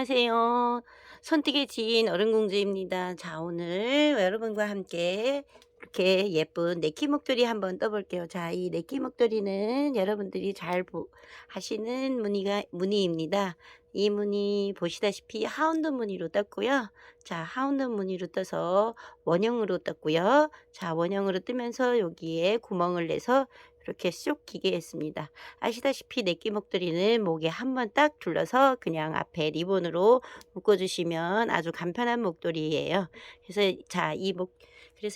안녕하세요. 손뜨개 지인 어른공주입니다. 자, 오늘 여러분과 함께 이렇게 예쁜 네키 목도리 한번 떠볼게요. 자, 이 네키 목도리는 여러분들이 하시는 무늬입니다. 이 무늬 보시다시피 하운드 무늬로 떴고요. 자, 하운드 무늬로 떠서 원형으로 떴고요. 자, 원형으로 뜨면서 여기에 구멍을 내서 이렇게 쏙 기게 했습니다. 아시다시피 네끼 목도리는 목에 한번 딱 둘러서 그냥 앞에 리본으로 묶어주시면 아주 간편한 목도리예요. 그래서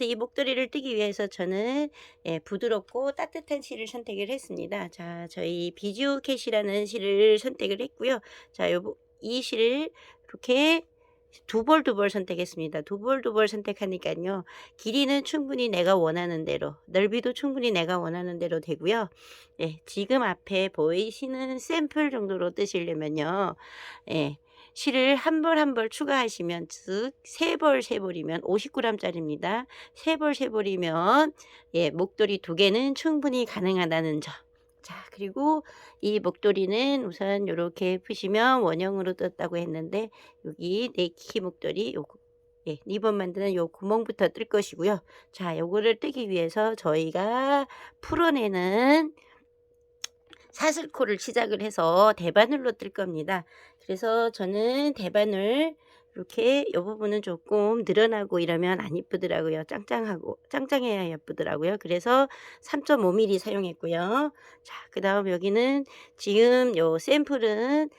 이 목도리를 뜨기 위해서 저는 부드럽고 따뜻한 실을 선택을 했습니다. 자, 저희 비주 캣이라는 실을 선택을 했고요. 자, 이 실을 이렇게 두 벌 두 벌 선택했습니다. 두 벌 두 벌 선택하니까요. 길이는 충분히 내가 원하는 대로, 넓이도 충분히 내가 원하는 대로 되고요. 예, 지금 앞에 보이시는 샘플 정도로 뜨시려면요. 예, 실을 한 벌 한 벌 추가하시면 즉 세 벌 세 벌이면 50g 짜리입니다. 세 벌 세 벌이면 목도리 두 개는 충분히 가능하다는 점. 자, 그리고 이 목도리는 우선 요렇게 푸시면 원형으로 떴다고 했는데 여기 네키 목도리 요거 리본 만드는 요 구멍부터 뜰 것이고요. 자, 요거를 뜨기 위해서 저희가 풀어내는 사슬코를 시작을 해서 대바늘로 뜰 겁니다. 그래서 저는 대바늘 이렇게 이 부분은 조금 늘어나고 이러면 안 이쁘더라고요. 짱짱해야 예쁘더라고요. 그래서 3.5mm 사용했고요. 자, 그 다음 여기는 지금 요 샘플은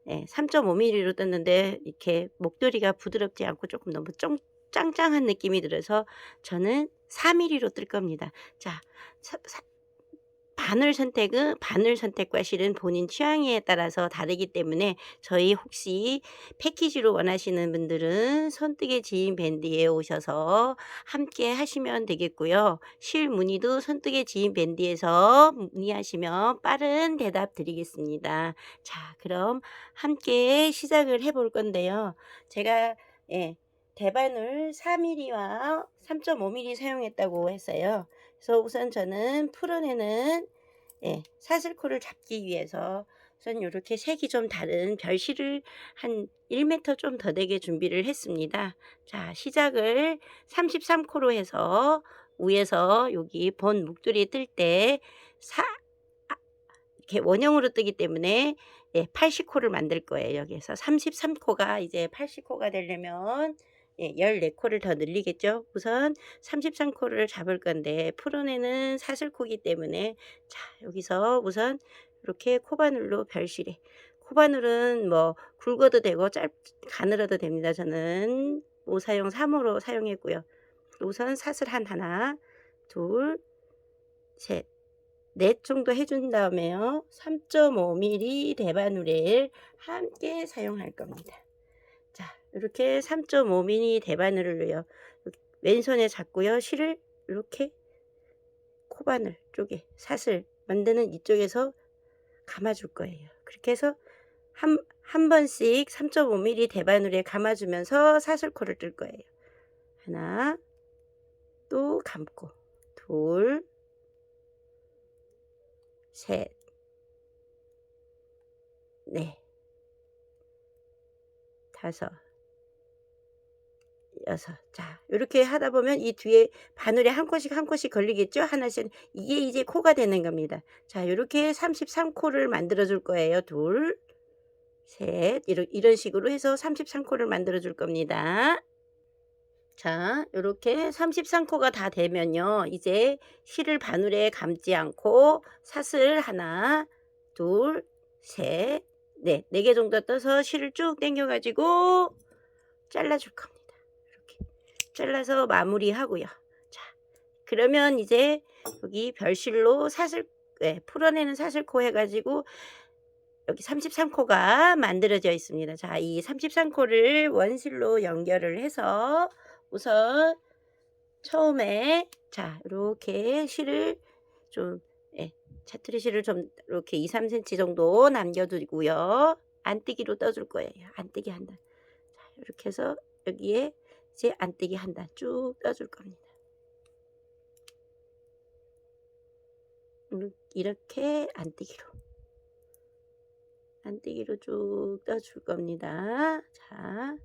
3.5mm로 떴는데 이렇게 목도리가 부드럽지 않고 조금 너무 짱짱한 느낌이 들어서 저는 4mm로 뜰 겁니다. 자, 바늘 선택과 실은 본인 취향에 따라서 다르기 때문에 저희 혹시 패키지로 원하시는 분들은 손뜨개 지인 밴드에 오셔서 함께 하시면 되겠고요. 실 문의도 손뜨개 지인 밴드에서 문의하시면 빠른 대답 드리겠습니다. 자, 그럼 함께 시작을 해볼 건데요. 제가 대바늘 4mm와 3.5mm 사용했다고 했어요. 그래서 우선 저는 풀어내는 사슬코를 잡기 위해서 우선 이렇게 색이 좀 다른 별실을 한 1m 좀 더 되게 준비를 했습니다. 자, 시작을 33코로 해서 위에서 여기 본 목도리 뜰 때 이렇게 원형으로 뜨기 때문에 80코를 만들 거예요. 여기서 33코가 이제 80코가 되려면 14코를 더 늘리겠죠. 우선 33코를 잡을 건데 풀어내는 사슬코기 때문에 자, 여기서 우선 이렇게 코바늘로 별실에 코바늘은 뭐 굵어도 되고 가늘어도 됩니다. 저는 5사용 3호로 사용했고요. 우선 사슬 하나, 둘, 셋, 넷 정도 해준 다음에요. 3.5mm 대바늘을 함께 사용할 겁니다. 자, 이렇게 3.5mm 대바늘을요. 왼손에 잡고요. 실을 이렇게 코바늘 쪽에 사슬 만드는 이쪽에서 감아줄 거예요. 그렇게 해서 한 번씩 3.5mm 대바늘에 감아주면서 사슬코를 뜰 거예요. 하나, 또 감고, 둘, 셋, 넷, 다섯, 여섯. 자, 이렇게 하다 보면 이 뒤에 바늘에 한 컷씩 한 컷씩 걸리겠죠? 하나씩. 이게 이제 코가 되는 겁니다. 자, 이렇게 33코를 만들어 줄 거예요. 둘, 셋, 이런 식으로 해서 33코를 만들어 줄 겁니다. 자, 이렇게 33코가 다 되면요. 이제 실을 바늘에 감지 않고 사슬 하나, 둘, 셋, 넷, 4개 정도 떠서 실을 쭉 당겨 가지고 잘라줄 겁니다. 이렇게 잘라서 마무리하고요. 자, 그러면 이제 여기 별실로 풀어내는 사슬코 해가지고 여기 33코가 만들어져 있습니다. 자, 이 33코를 원실로 연결을 해서 우선 처음에 자, 이렇게 실을 좀 자투리 실을 좀 이렇게 2-3cm 정도 남겨두고요. 안뜨기로 떠줄 거예요. 안뜨기 한 단. 자, 이렇게 해서 여기에 이제 안뜨기 한 단 쭉 떠줄 겁니다. 이렇게 안뜨기로. 안뜨기로 쭉 떠줄 겁니다. 자,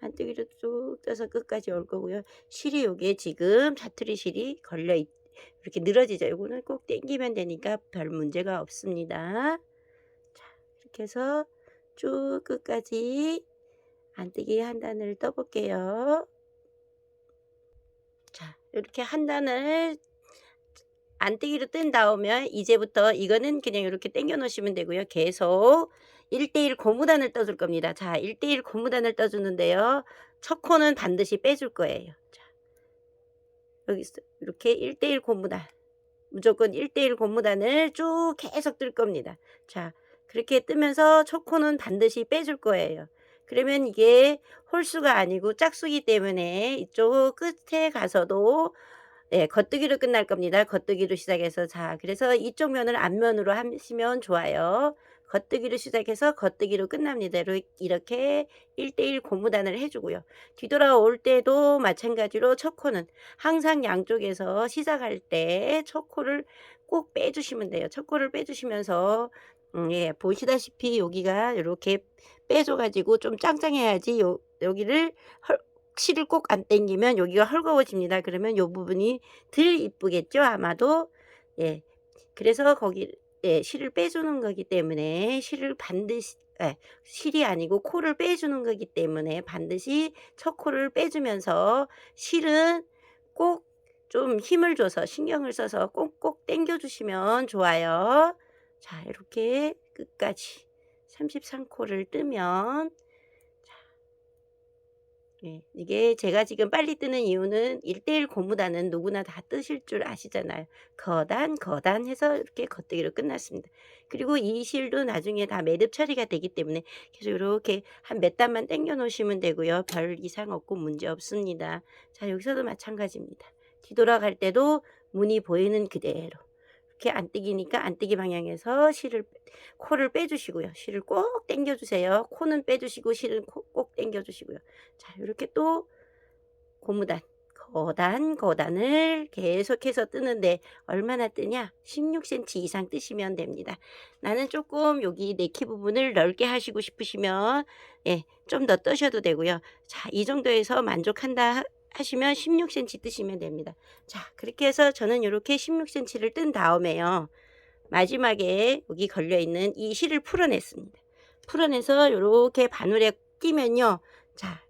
안뜨기로 쭉 떠서 끝까지 올 거고요. 실이 요게 지금 자투리 실이 걸려 이렇게 늘어지죠. 요거는 꼭 당기면 되니까 별 문제가 없습니다. 자, 이렇게 해서 쭉 끝까지 안뜨기 한 단을 떠 볼게요. 자, 이렇게 한 단을 안뜨기로 뜬 다음에 이제부터 이거는 그냥 이렇게 당겨 놓으시면 되고요. 계속 1대1 고무단을 떠줄 겁니다. 자, 1대1 고무단을 떠주는데요. 첫 코는 반드시 빼줄 거예요. 자, 여기서 이렇게 1대1 고무단, 무조건 1대1 고무단을 쭉 계속 뜰 겁니다. 자, 그렇게 뜨면서 첫 코는 반드시 빼줄 거예요. 그러면 이게 홀수가 아니고 짝수기 때문에 이쪽 끝에 가서도 겉뜨기로 끝날 겁니다. 겉뜨기로 시작해서 자, 그래서 이쪽 면을 앞면으로 하시면 좋아요. 겉뜨기로 시작해서 겉뜨기로 끝납니다. 이렇게 1대1 고무단을 해 주고요. 뒤돌아올 때도 마찬가지로 첫 코는 항상 양쪽에서 시작할 때 첫 코를 꼭 빼 주시면 돼요. 첫 코를 빼 주시면서 보시다시피 여기가 요렇게 빼줘 가지고 좀 짱짱해야지 여기를 실을 꼭 안 당기면 여기가 헐거워집니다. 그러면 요 부분이 덜 이쁘겠죠 아마도. 예. 그래서 거기 실을 빼주는 거기 때문에 실을 반드시 실이 아니고 코를 빼주는 거기 때문에 반드시 첫 코를 빼주면서 실은 꼭 좀 힘을 줘서 신경을 써서 꼭꼭 당겨 주시면 좋아요. 자, 이렇게 끝까지 33코를 뜨면 이게 제가 지금 빨리 뜨는 이유는 1대1 고무단은 누구나 다 뜨실 줄 아시잖아요. 거단 해서 이렇게 겉뜨기로 끝났습니다. 그리고 이 실도 나중에 다 매듭 처리가 되기 때문에 계속 이렇게 한 몇 단만 당겨 놓으시면 되고요. 별 이상 없고 문제 없습니다. 자, 여기서도 마찬가지입니다. 뒤돌아갈 때도 무늬 보이는 그대로 이렇게 안뜨기니까 안뜨기 방향에서 코를 빼주시고요. 실을 꼭 당겨주세요. 코는 빼주시고 실은 꼭 당겨주시고요. 자, 이렇게 또 고무단, 거단을 계속해서 뜨는데 얼마나 뜨냐? 16cm 이상 뜨시면 됩니다. 나는 조금 여기 네키 부분을 넓게 하시고 싶으시면 좀 더 뜨셔도 되고요. 자, 이 정도에서 만족한다 하시면 16cm 뜨시면 됩니다. 자, 그렇게 해서 저는 이렇게 16cm를 뜬 다음에요. 마지막에 여기 걸려있는 이 실을 풀어냈습니다. 풀어내서 이렇게 바늘에 끼면요. 자,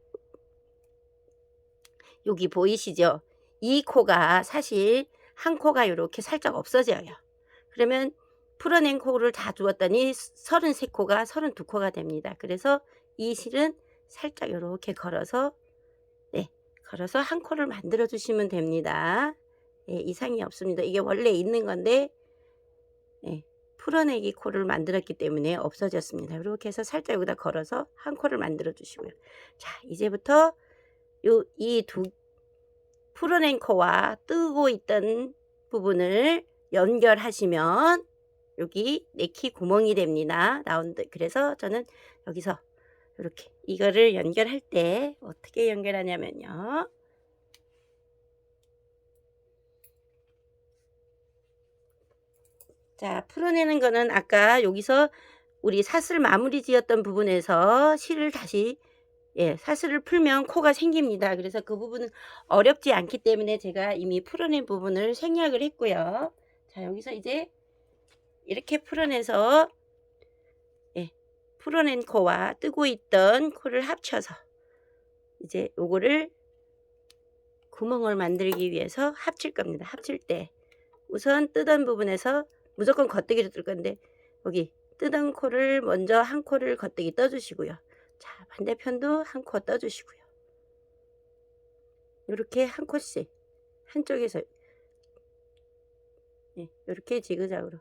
여기 보이시죠? 이 코가 사실 한 코가 이렇게 살짝 없어져요. 그러면 풀어낸 코를 다 주었더니 33코가 32코가 됩니다. 그래서 이 실은 살짝 이렇게 걸어서 걸어서 한 코를 만들어 주시면 됩니다. 이상이 없습니다. 이게 원래 있는 건데 풀어내기 코를 만들었기 때문에 없어졌습니다. 이렇게 해서 살짝 여기다 걸어서 한 코를 만들어 주시고요. 자, 이제부터 이 두 풀어낸 코와 뜨고 있던 부분을 연결하시면 여기 네키 구멍이 됩니다. 라운드. 그래서 저는 여기서 이렇게 이거를 연결할 때 어떻게 연결하냐면요. 자, 풀어내는 거는 아까 여기서 우리 사슬 마무리 지었던 부분에서 실을 다시 사슬을 풀면 코가 생깁니다. 그래서 그 부분은 어렵지 않기 때문에 제가 이미 풀어낸 부분을 생략을 했고요. 자, 여기서 이제 이렇게 풀어내서 풀어낸 코와 뜨고 있던 코를 합쳐서 이제 요거를 구멍을 만들기 위해서 합칠 겁니다. 합칠 때 우선 뜨던 부분에서 무조건 겉뜨기로 뜰 건데 여기 뜨던 코를 먼저 한 코를 겉뜨기 떠주시고요. 자, 반대편도 한 코 떠주시고요. 이렇게 한 코씩 한쪽에서 이렇게 지그자그로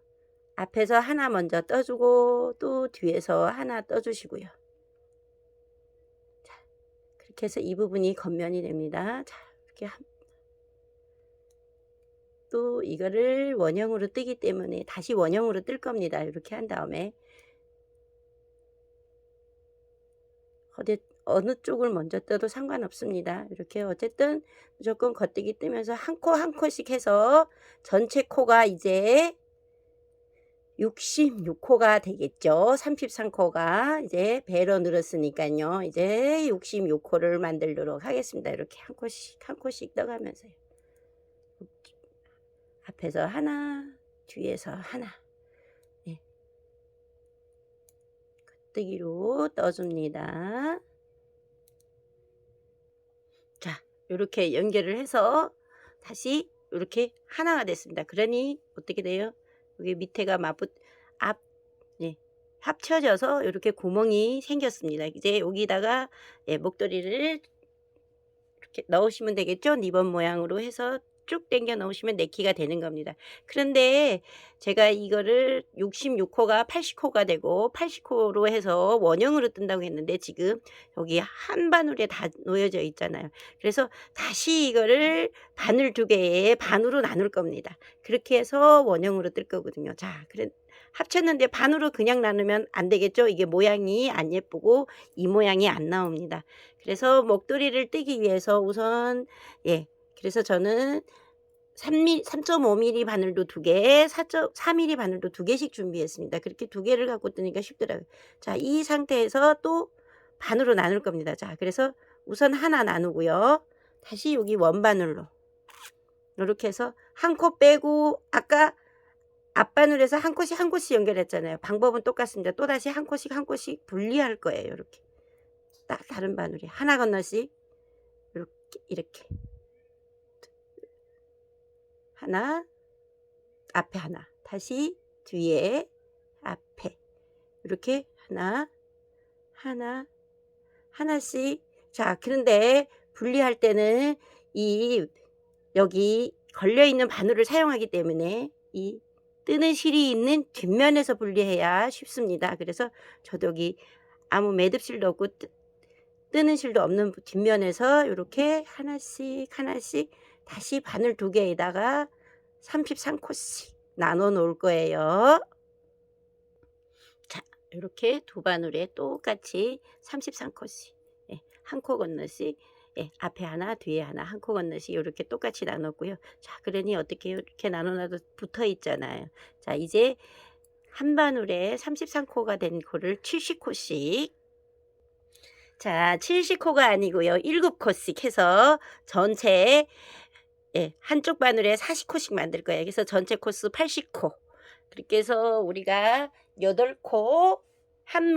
앞에서 하나 먼저 떠주고 또 뒤에서 하나 떠주시고요. 자, 그렇게 해서 이 부분이 겉면이 됩니다. 자, 이렇게 또 이거를 원형으로 뜨기 때문에 다시 원형으로 뜰 겁니다. 이렇게 한 다음에 어느 쪽을 먼저 떠도 상관없습니다. 이렇게 어쨌든 무조건 겉뜨기 뜨면서 한 코 한 코씩 해서 전체 코가 이제 66코가 되겠죠. 33코가 이제 배로 늘었으니까요. 이제 66코를 만들도록 하겠습니다. 이렇게 한 코씩 한 코씩 떠가면서요. 앞에서 하나, 뒤에서 하나. 네. 겉뜨기로 떠줍니다. 자, 이렇게 연결을 해서 다시 이렇게 하나가 됐습니다. 그러니 어떻게 돼요? 여기 밑에가 앞, 네, 합쳐져서 이렇게 구멍이 생겼습니다. 이제 여기다가 목도리를 이렇게 넣으시면 되겠죠? 리본 모양으로 해서 쭉 당겨 넣으시면 네키가 되는 겁니다. 그런데 제가 이거를 66코가 80코가 되고 80코로 해서 원형으로 뜬다고 했는데 지금 여기 한 바늘에 다 놓여져 있잖아요. 그래서 다시 이거를 바늘 두 개에 반으로 나눌 겁니다. 그렇게 해서 원형으로 뜰 거거든요. 자, 그래 합쳤는데 반으로 그냥 나누면 안 되겠죠? 이게 모양이 안 예쁘고 이 모양이 안 나옵니다. 그래서 목도리를 뜨기 위해서 우선 그래서 저는 3.5mm 바늘도 2개, 4mm 바늘도 2개씩 준비했습니다. 그렇게 2개를 갖고 뜨니까 쉽더라고요. 자, 이 상태에서 또 반으로 나눌 겁니다. 자, 그래서 우선 하나 나누고요. 다시 여기 원바늘로 이렇게 해서 한 코 빼고 아까 앞바늘에서 한 코씩 한 코씩 연결했잖아요. 방법은 똑같습니다. 또다시 한 코씩 한 코씩 분리할 거예요. 이렇게 딱 다른 바늘에 하나 건너씩 이렇게 하나, 앞에 하나, 다시 뒤에 앞에 이렇게 하나씩. 자, 그런데 분리할 때는 여기 걸려있는 바늘을 사용하기 때문에 이 뜨는 실이 있는 뒷면에서 분리해야 쉽습니다. 그래서 저도 여기 아무 매듭실도 없고 뜨는 실도 없는 뒷면에서 이렇게 하나씩 다시 바늘 2개에다가 33코씩 나눠 놓을 거예요. 자, 이렇게 두 바늘에 똑같이 33코씩 한 코 건너씩 앞에 하나 뒤에 하나 한 코 건너씩 이렇게 똑같이 나눴고요. 자, 그러니 어떻게 이렇게 나눠놔도 붙어 있잖아요. 자, 이제 한 바늘에 33코가 된 코를 70코씩 자, 70코가 아니고요. 7코씩 해서 전체 한쪽 바늘에 40코씩 만들 거예요. 그래서 전체 코스 80코. 그렇게 해서 우리가 8코 한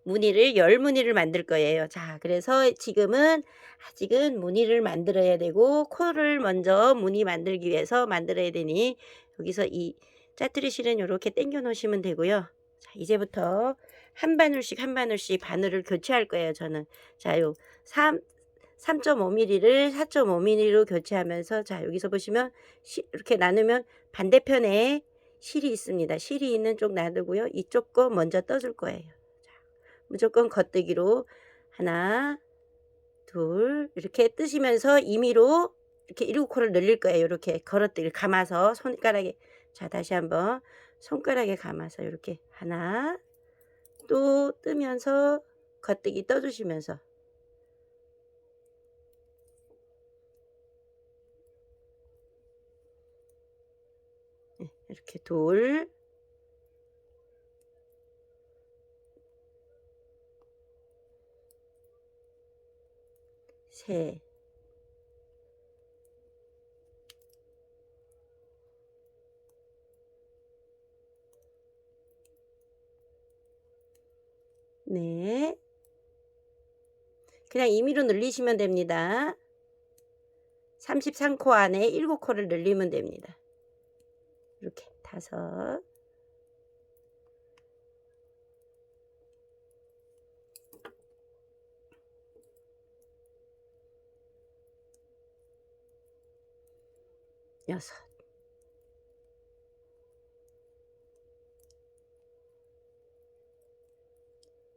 무늬를 10무늬를 만들 거예요. 자, 그래서 지금은 아직은 무늬를 만들어야 되고 코를 먼저 무늬 만들기 위해서 만들어야 되니 여기서 이 짜투리 실은 이렇게 당겨 놓으시면 되고요. 자, 이제부터 한 바늘씩 바늘을 교체할 거예요. 저는 자, 요 3.5mm를 4.5mm로 교체하면서 자, 여기서 보시면 이렇게 나누면 반대편에 실이 있습니다. 실이 있는 쪽 놔두고요. 이쪽 거 먼저 떠줄 거예요. 자, 무조건 겉뜨기로 하나, 둘 이렇게 뜨시면서 임의로 이렇게 7코를 늘릴 거예요. 이렇게 걸어뜨기를 감아서 손가락에 자, 다시 한번 손가락에 감아서 이렇게 하나 또 뜨면서 겉뜨기 떠주시면서 이렇게 둘 셋 네. 그냥 임의로 늘리시면 됩니다. 33코 안에 7코를 늘리면 됩니다. 이렇게 5 6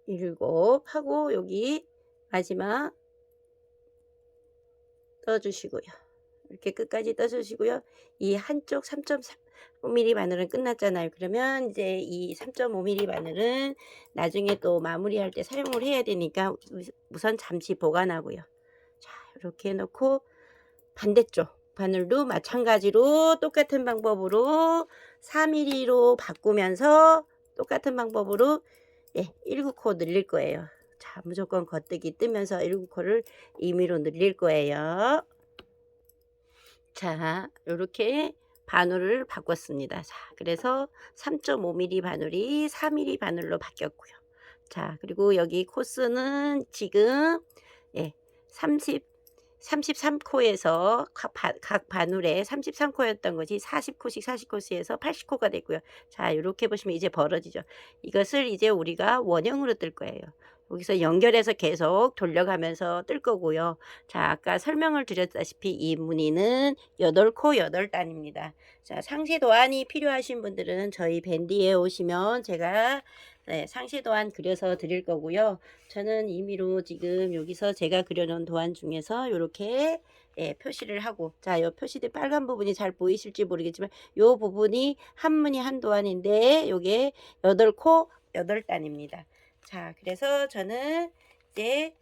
7 하고 여기 마지막 떠주시고요. 이렇게 끝까지 떠주시고요. 이 한쪽 3.5mm 바늘은 끝났잖아요. 그러면 이제 이 3.5mm 바늘은 나중에 또 마무리할 때 사용을 해야 되니까 우선 잠시 보관하고요. 자, 이렇게 해놓고 반대쪽 바늘도 마찬가지로 똑같은 방법으로 4mm로 바꾸면서 똑같은 방법으로 1구코 늘릴 거예요. 자, 무조건 겉뜨기 뜨면서 1구코를 2mm로 늘릴 거예요. 자, 요렇게 바늘을 바꿨습니다. 자, 그래서 3.5mm 바늘이 4mm 바늘로 바뀌었고요. 자, 그리고 여기 코스는 지금 33코에서 각 바늘에 33코였던 것이 40코씩 40코스에서 80코가 됐고요. 자, 요렇게 보시면 이제 벌어지죠. 이것을 이제 우리가 원형으로 뜰 거예요. 여기서 연결해서 계속 돌려가면서 뜰 거고요. 자, 아까 설명을 드렸다시피 이 무늬는 8코 8단입니다. 자, 상세 도안이 필요하신 분들은 저희 밴디에 오시면 제가 상세 도안 그려서 드릴 거고요. 저는 임의로 지금 여기서 제가 그려놓은 도안 중에서 이렇게 표시를 하고, 자, 요 표시된 빨간 부분이 잘 보이실지 모르겠지만 요 부분이 한 무늬 한 도안인데 요게 8코 8단입니다. 자, 그래서 저는 이제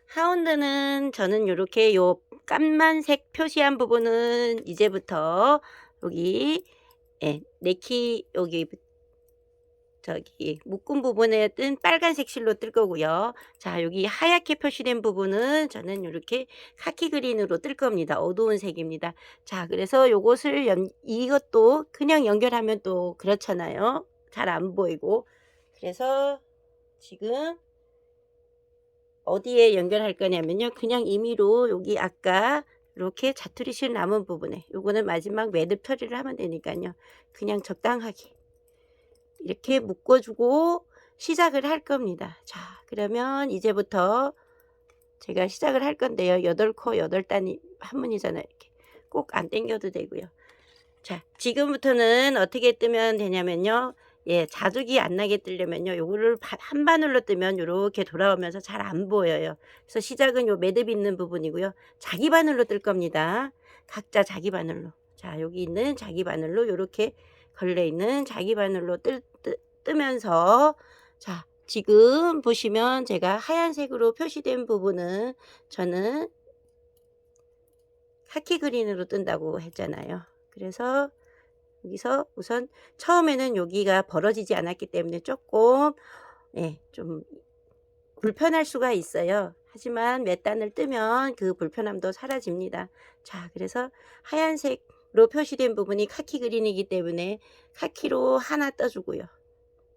하운드는 저는 요렇게 요 까만색 표시한 부분은 이제부터 여기 네키 여기 저기 묶은 부분에 뜬 빨간색 실로 뜰 거고요. 자, 여기 하얗게 표시된 부분은 저는 이렇게 카키 그린으로 뜰 겁니다. 어두운 색입니다. 자, 그래서 요것을 이것도 그냥 연결하면 또 그렇잖아요. 잘 안 보이고. 그래서 지금 어디에 연결할 거냐면요. 그냥 임의로 여기 아까 이렇게 자투리 실 남은 부분에 요거는 마지막 매듭 처리를 하면 되니까요. 그냥 적당하게 이렇게 묶어주고 시작을 할 겁니다. 자, 그러면 이제부터 제가 시작을 할 건데요. 8코 8단이 한문이잖아요. 이렇게 꼭 안 당겨도 되고요. 자, 지금부터는 어떻게 뜨면 되냐면요. 자둑이 안 나게 뜨려면요. 요거를 한 바늘로 뜨면 요렇게 돌아오면서 잘 안 보여요. 그래서 시작은 요 매듭 있는 부분이고요. 자기 바늘로 뜰 겁니다. 각자 자기 바늘로. 자, 여기 있는 자기 바늘로 요렇게 걸려 있는 자기 바늘로 뜨면서, 자, 지금 보시면 제가 하얀색으로 표시된 부분은 저는 카키 그린으로 뜬다고 했잖아요. 그래서 여기서 우선 처음에는 여기가 벌어지지 않았기 때문에 조금 좀 불편할 수가 있어요. 하지만 몇 단을 뜨면 그 불편함도 사라집니다. 자, 그래서 하얀색으로 표시된 부분이 카키 그린이기 때문에 카키로 하나 떠주고요.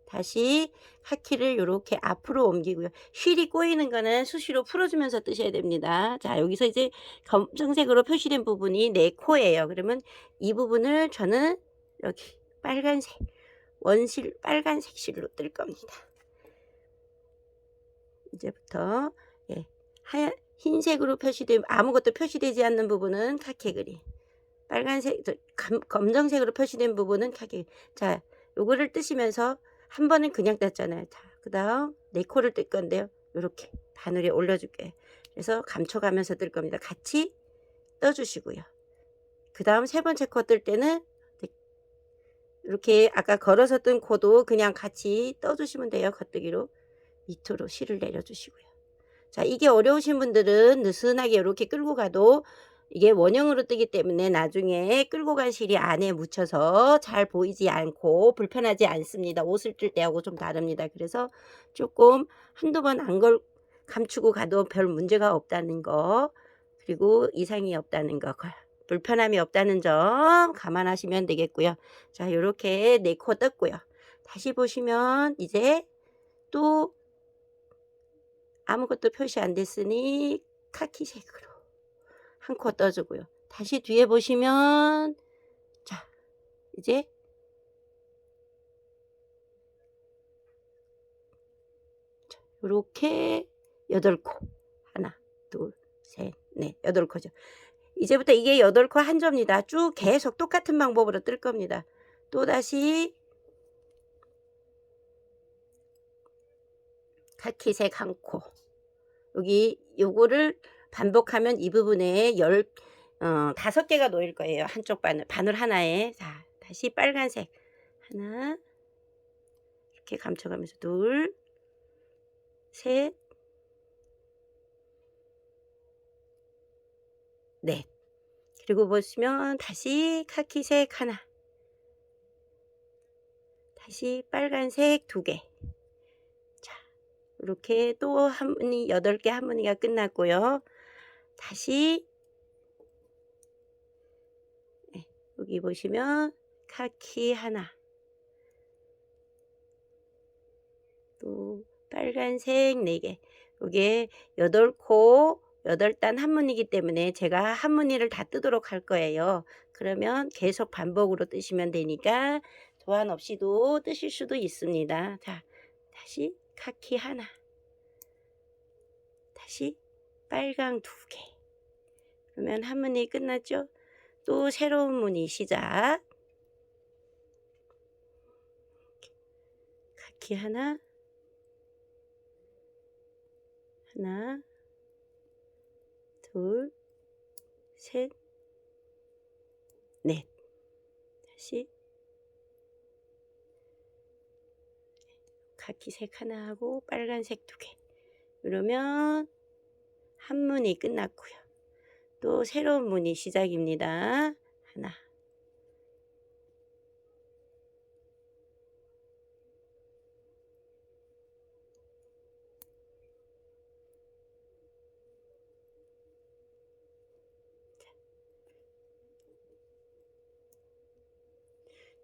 다시 카키를 이렇게 앞으로 옮기고요. 휠이 꼬이는 거는 수시로 풀어주면서 뜨셔야 됩니다. 자, 여기서 이제 검정색으로 표시된 부분이 4코예요. 그러면 이 부분을 저는 여기 빨간색 원실 빨간색 실로 뜰 겁니다. 이제부터 하얀 흰색으로 표시된 아무것도 표시되지 않는 부분은 카키 그린, 빨간색 검정색으로 표시된 부분은 카키. 자, 요거를 뜨시면서 한 번은 그냥 떴잖아요. 자, 그 다음 4코를 뜰 건데요. 요렇게 바늘에 올려줄게요. 그래서 감춰가면서 뜰 겁니다. 같이 떠주시고요. 그 다음 세 번째 코 뜰 때는 이렇게 아까 걸어서 뜬 코도 그냥 같이 떠주시면 돼요. 겉뜨기로 밑으로 실을 내려주시고요. 자, 이게 어려우신 분들은 느슨하게 이렇게 끌고 가도 이게 원형으로 뜨기 때문에 나중에 끌고 간 실이 안에 묻혀서 잘 보이지 않고 불편하지 않습니다. 옷을 뜰 때하고 좀 다릅니다. 그래서 조금 한두 번 안 감추고 가도 별 문제가 없다는 거, 그리고 이상이 없다는 거, 불편함이 없다는 점 감안하시면 되겠고요. 자, 요렇게 4코 떴고요. 다시 보시면 이제 또 아무것도 표시 안 됐으니 카키색으로 한 코 떠주고요. 다시 뒤에 보시면, 자, 이제 요렇게 8코. 하나, 둘, 셋, 넷, 8코죠. 이제부터 이게 8코 한 점입니다. 쭉 계속 똑같은 방법으로 뜰 겁니다. 또다시 카키색 한 코. 여기 요거를 반복하면 이 부분에 5개가 놓일 거예요. 한쪽 바늘 하나에. 자, 다시 빨간색 하나, 이렇게 감춰가면서 둘, 셋, 넷. 그리고 보시면 다시 카키색 하나, 다시 빨간색 2개. 자, 이렇게 또 한무늬 8개 한무늬가 끝났고요. 다시 여기 보시면 카키 하나, 또 빨간색 4개. 이게 8코 8단 한무늬이기 때문에 제가 한무늬를 다 뜨도록 할 거예요. 그러면 계속 반복으로 뜨시면 되니까 도안 없이도 뜨실 수도 있습니다. 자, 다시 카키 하나, 다시 빨강 2개. 그러면 한무늬 끝났죠? 또 새로운 무늬 시작. 카키 하나, 하나, 둘, 셋, 넷. 다시 카키색 하나 하고 빨간색 2개. 이러면 한무늬 끝났고요. 또 새로운 무늬 시작입니다. 하나,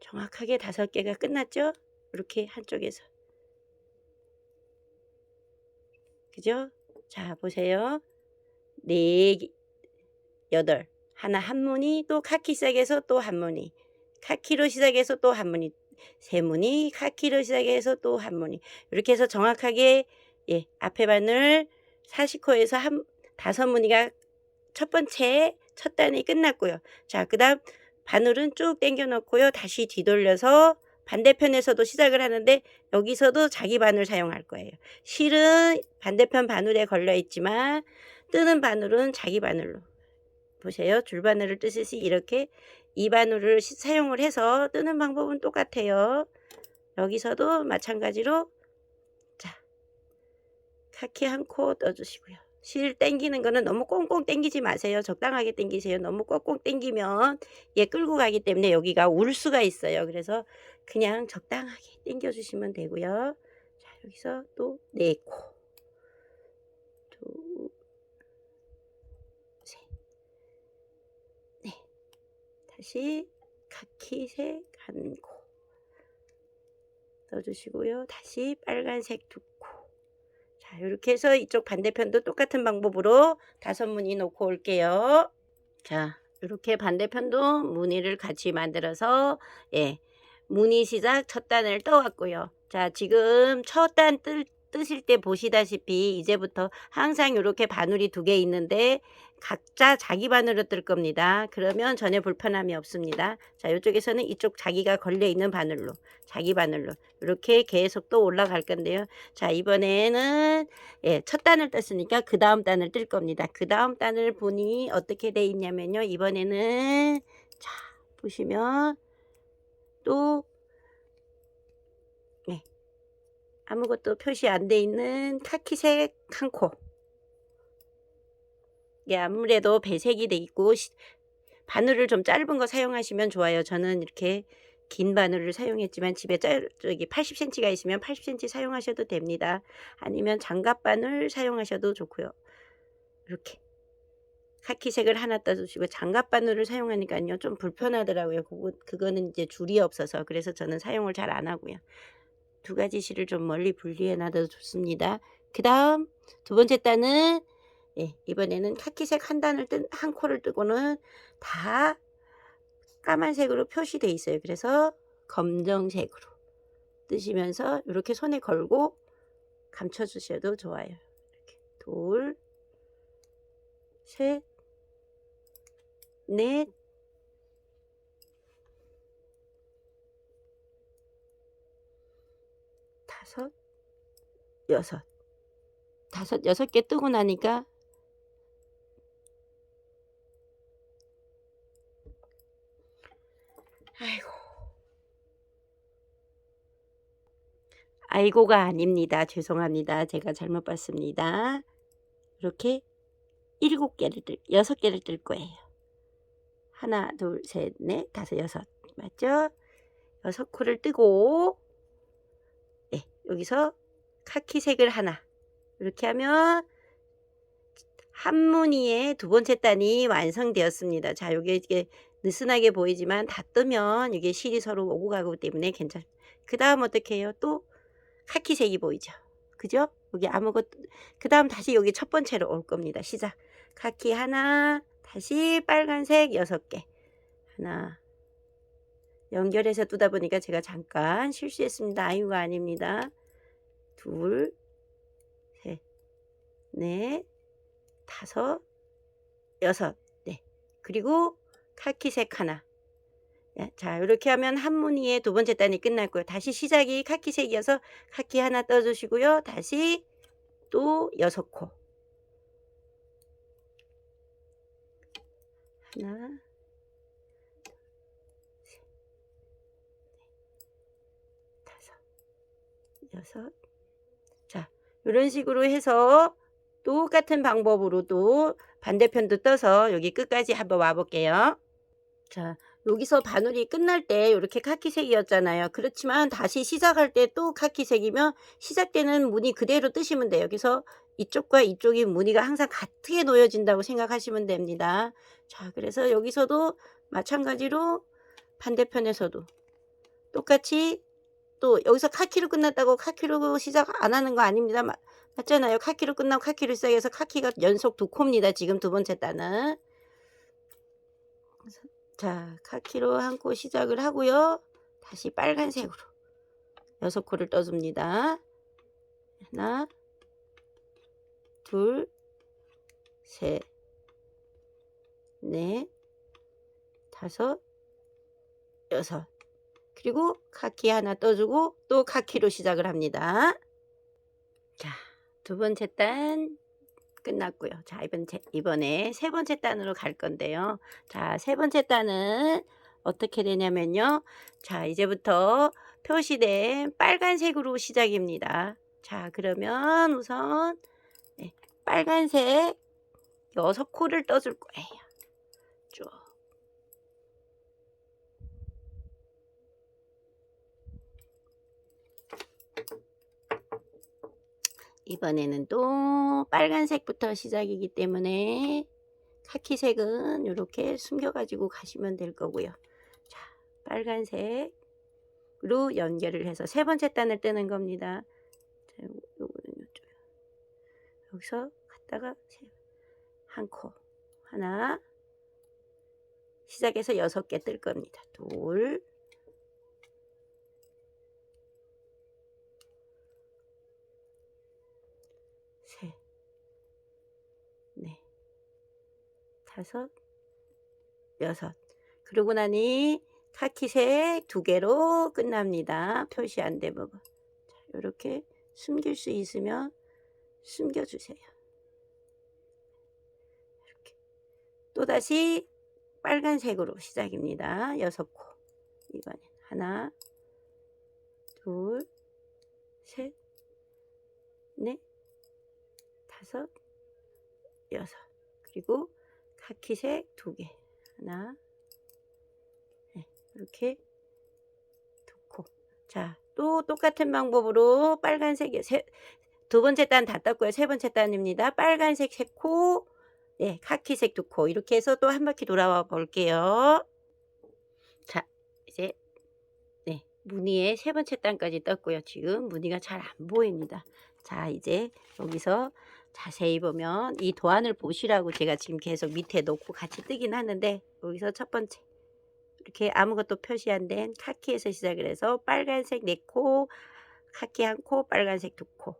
정확하게 5개가 끝났죠? 이렇게 한쪽에서. 그죠? 자, 보세요. 4개, 8. 하나 한무늬, 또 카키색에서 또 한무늬. 카키로 시작해서 또 한무늬. 3무늬, 카키로 시작해서 또 한무늬. 이렇게 해서 정확하게 앞에 바늘 40코에서 5무늬가 첫 번째 첫 단이 끝났고요. 자, 그 다음 바늘은 쭉 당겨 놓고요. 다시 뒤돌려서 반대편에서도 시작을 하는데 여기서도 자기 바늘 사용할 거예요. 실은 반대편 바늘에 걸려 있지만 뜨는 바늘은 자기 바늘로. 보세요. 줄바늘을 뜨듯이 이렇게 이 바늘을 사용을 해서 뜨는 방법은 똑같아요. 여기서도 마찬가지로 자, 카키 한 코 떠주시고요. 실 당기는 거는 너무 꽁꽁 당기지 마세요. 적당하게 당기세요. 너무 꽁꽁 당기면 얘 끌고 가기 때문에 여기가 울 수가 있어요. 그래서 그냥 적당하게 당겨 주시면 되고요. 자, 여기서 또 4코. 둘, 셋, 넷. 다시 카키색 1코 넣어주시고요. 다시 빨간색 2코. 자, 이렇게 해서 이쪽 반대편도 똑같은 방법으로 5무늬 놓고 올게요. 자, 이렇게 반대편도 무늬를 같이 만들어서 무늬 시작 첫 단을 떠왔고요. 자, 지금 첫 단 뜨실 때 보시다시피 이제부터 항상 이렇게 바늘이 2개 있는데 각자 자기 바늘로 뜰 겁니다. 그러면 전혀 불편함이 없습니다. 자, 이쪽에서는 이쪽 자기가 걸려 있는 바늘로, 자기 바늘로 이렇게 계속 또 올라갈 건데요. 자, 이번에는 첫 단을 떴으니까 그 다음 단을 뜰 겁니다. 그 다음 단을 보니 어떻게 돼 있냐면요. 이번에는 자, 보시면 또 아무것도 표시 안 돼 있는 카키색 1코. 아무래도 배색이 돼 있고 바늘을 좀 짧은 거 사용하시면 좋아요. 저는 이렇게 긴 바늘을 사용했지만 집에 저기 80cm가 있으면 80cm 사용하셔도 됩니다. 아니면 장갑 바늘 사용하셔도 좋고요. 이렇게 카키색을 하나 떠주시고 장갑 바늘을 사용하니까요 좀 불편하더라고요. 그거는 이제 줄이 없어서 그래서 저는 사용을 잘 안 하고요. 2가지 실을 좀 멀리 분리해 놔도 좋습니다. 그 다음 2번째 단은 이번에는 카키색 1단을 한 코를 뜨고는 다 까만색으로 표시돼 있어요. 그래서 검정색으로 뜨시면서 이렇게 손에 걸고 감춰 주셔도 좋아요. 이렇게 둘, 셋, 넷, 다섯, 여섯. 6개 뜨고 나니까 아이고가 아닙니다. 죄송합니다. 제가 잘못 봤습니다. 이렇게 7개를 6개를 뜰 거예요. 하나, 둘, 셋, 넷, 다섯, 여섯. 맞죠? 6코를 뜨고, 네, 여기서 카키색을 하나. 이렇게 하면 한 무늬의 두 번째 단이 완성되었습니다. 자, 요게 이게 느슨하게 보이지만 다 뜨면 이게 실이 서로 오고 가고 때문에 괜찮. 그 다음 어떻게 해요? 또 카키색이 보이죠? 그죠? 여기 아무것도, 그 다음 다시 여기 첫 번째로 올 겁니다. 시작. 카키 하나, 다시 빨간색 6개. 하나. 연결해서 뜨다 보니까 제가 잠깐 실수했습니다. 아이유가 아닙니다. 둘, 셋, 넷, 다섯, 여섯. 네. 그리고 카키색 하나. 자, 이렇게 하면 한 무늬의 두 번째 단이 끝났고요. 다시 시작이 카키색이어서 카키 하나 떠주시고요. 다시 또 6코. 하나, 셋, 넷, 다섯, 여섯. 자, 이런 식으로 해서 똑같은 방법으로 또 반대편도 떠서 여기 끝까지 한번 와볼게요. 자, 여기서 바늘이 끝날 때 이렇게 카키색이었잖아요. 그렇지만 다시 시작할 때 또 카키색이면 시작되는 무늬 그대로 뜨시면 돼요. 여기서 이쪽과 이쪽이 무늬가 항상 같게 놓여진다고 생각하시면 됩니다. 자, 그래서 여기서도 마찬가지로 반대편에서도 똑같이 또 여기서 카키로 끝났다고 카키로 시작 안 하는 거 아닙니다. 맞잖아요. 카키로 끝나고 카키로 시작해서 카키가 연속 2코입니다. 지금 두 번째 단은. 자, 카키로 한 코 시작을 하고요. 다시 빨간색으로 6코를 떠줍니다. 하나, 둘, 셋, 넷, 다섯, 여섯. 그리고 카키 하나 떠주고 또 카키로 시작을 합니다. 자, 두 번째 단 끝났고요. 자, 이번에 세 번째 단으로 갈 건데요. 자, 세 번째 단은 어떻게 되냐면요. 자, 이제부터 표시된 빨간색으로 시작입니다. 자, 그러면 우선 네, 빨간색 6코를 떠줄 거예요. 쭉. 이번에는 또 빨간색부터 시작이기 때문에 카키색은 이렇게 숨겨가지고 가시면 될 거고요. 자, 빨간색으로 연결을 해서 세 번째 단을 뜨는 겁니다. 자, 요거는 요쪽. 여기서 갔다가 한 코 하나 시작해서 6개 뜰 겁니다. 둘, 셋, 넷, 다섯, 여섯. 그러고 나니 카키색 2개로 끝납니다. 표시 안 된 부분. 자, 이렇게 숨길 수 있으면 숨겨주세요. 이렇게. 또다시 빨간색으로 시작입니다. 6코. 이번엔 하나, 둘, 셋, 넷, 다섯, 여섯. 그리고 카키색 2개. 하나, 네, 이렇게 2코. 자, 또 똑같은 방법으로 빨간색 두 번째 단 다 떴고요. 세 번째 단입니다. 빨간색 3코, 네, 카키색 2코. 이렇게 해서 또 한 바퀴 돌아와 볼게요. 자, 이제 네, 무늬의 세 번째 단까지 떴고요. 지금 무늬가 잘 안 보입니다. 자, 이제 여기서 자세히 보면 이 도안을 보시라고 제가 지금 계속 밑에 놓고 같이 뜨긴 하는데, 여기서 첫 번째 이렇게 아무것도 표시 안 된 카키에서 시작을 해서 빨간색 4코, 카키 1코, 빨간색 2코.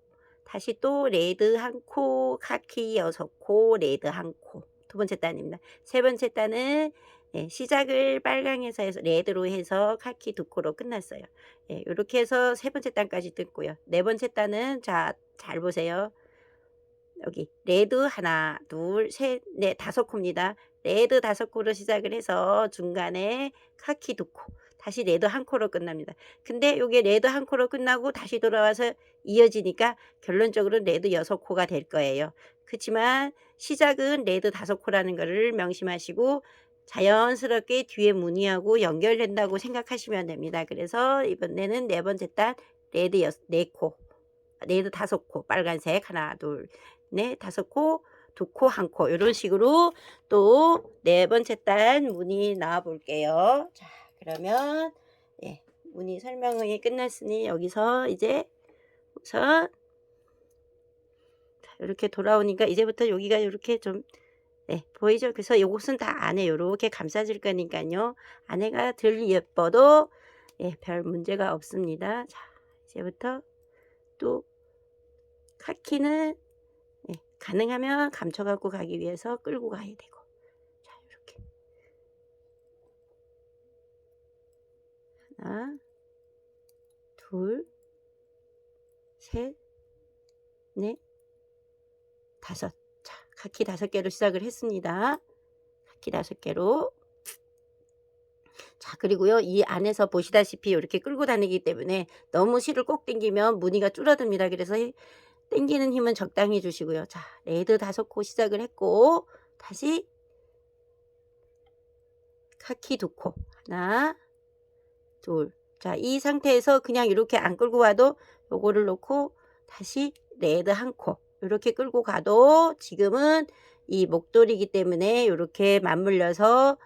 다시 또 레드 1코, 카키 6코, 레드 1코. 두 번째 단입니다. 세 번째 단은 네, 시작을 빨강에서 해서 레드로 해서 카키 2코로 끝났어요. 네, 이렇게 해서 세 번째 단까지 뜯고요. 네 번째 단은 자, 잘 보세요. 여기 레드 하나, 둘, 셋, 넷, 5코입니다. 레드 5코로 시작을 해서 중간에 카키 2코, 다시 레드 한 코로 끝납니다. 근데 요게 레드 한 코로 끝나고 다시 돌아와서 이어지니까 결론적으로 레드 6코가 될 거예요. 그치만 시작은 레드 5코라는 거를 명심하시고 자연스럽게 뒤에 무늬하고 연결된다고 생각하시면 됩니다. 그래서 이번에는 네 번째 단 레드 4코, 레드 5코, 빨간색 하나, 둘, 넷, 5코, 2코, 1코 요런 식으로 또 네 번째 단 무늬 나와 볼게요. 자, 그러면 예, 무늬 설명이 끝났으니 여기서 이제 우선 이렇게 돌아오니까 이제부터 여기가 이렇게 좀 보이죠? 그래서 요것은 다 안에 요렇게 감싸질 거니까요. 안에가 덜 예뻐도 별 문제가 없습니다. 자, 이제부터 또 카키는 가능하면 감춰 갖고 가기 위해서 끌고 가야 되고. 자, 이렇게 하나, 둘, 셋, 넷, 5. 자, 카키 5개로 시작을 했습니다. 카키 5개로. 자, 그리고요, 이 안에서 보시다시피 이렇게 끌고 다니기 때문에 너무 실을 꼭 당기면 무늬가 줄어듭니다. 그래서 당기는 힘은 적당히 주시고요. 자, 레드 5코 시작을 했고, 다시 카키 2코. 하나, 둘. 자, 이 상태에서 그냥 이렇게 안 끌고 와도 요거를 놓고 다시 레드 1코. 이렇게 끌고 가도 지금은 이 목도리이기 때문에 이렇게 맞물려서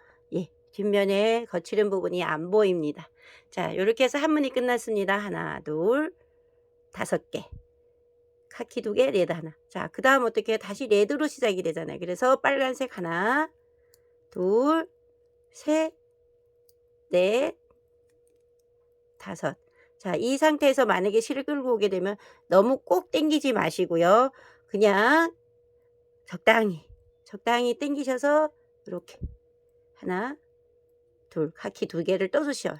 뒷면에 거칠은 부분이 안 보입니다. 자, 이렇게 해서 한 무늬 끝났습니다. 하나, 둘, 5개. 카키 2개, 레드 하나. 자, 그 다음 어떻게 해요? 다시 레드로 시작이 되잖아요. 그래서 빨간색 하나, 둘, 셋, 넷, 5. 자, 이 상태에서 만약에 실을 끌고 오게 되면 너무 꼭 당기지 마시고요. 그냥 적당히 당기셔서 이렇게 하나, 둘, 카키 2개를 떠주셔.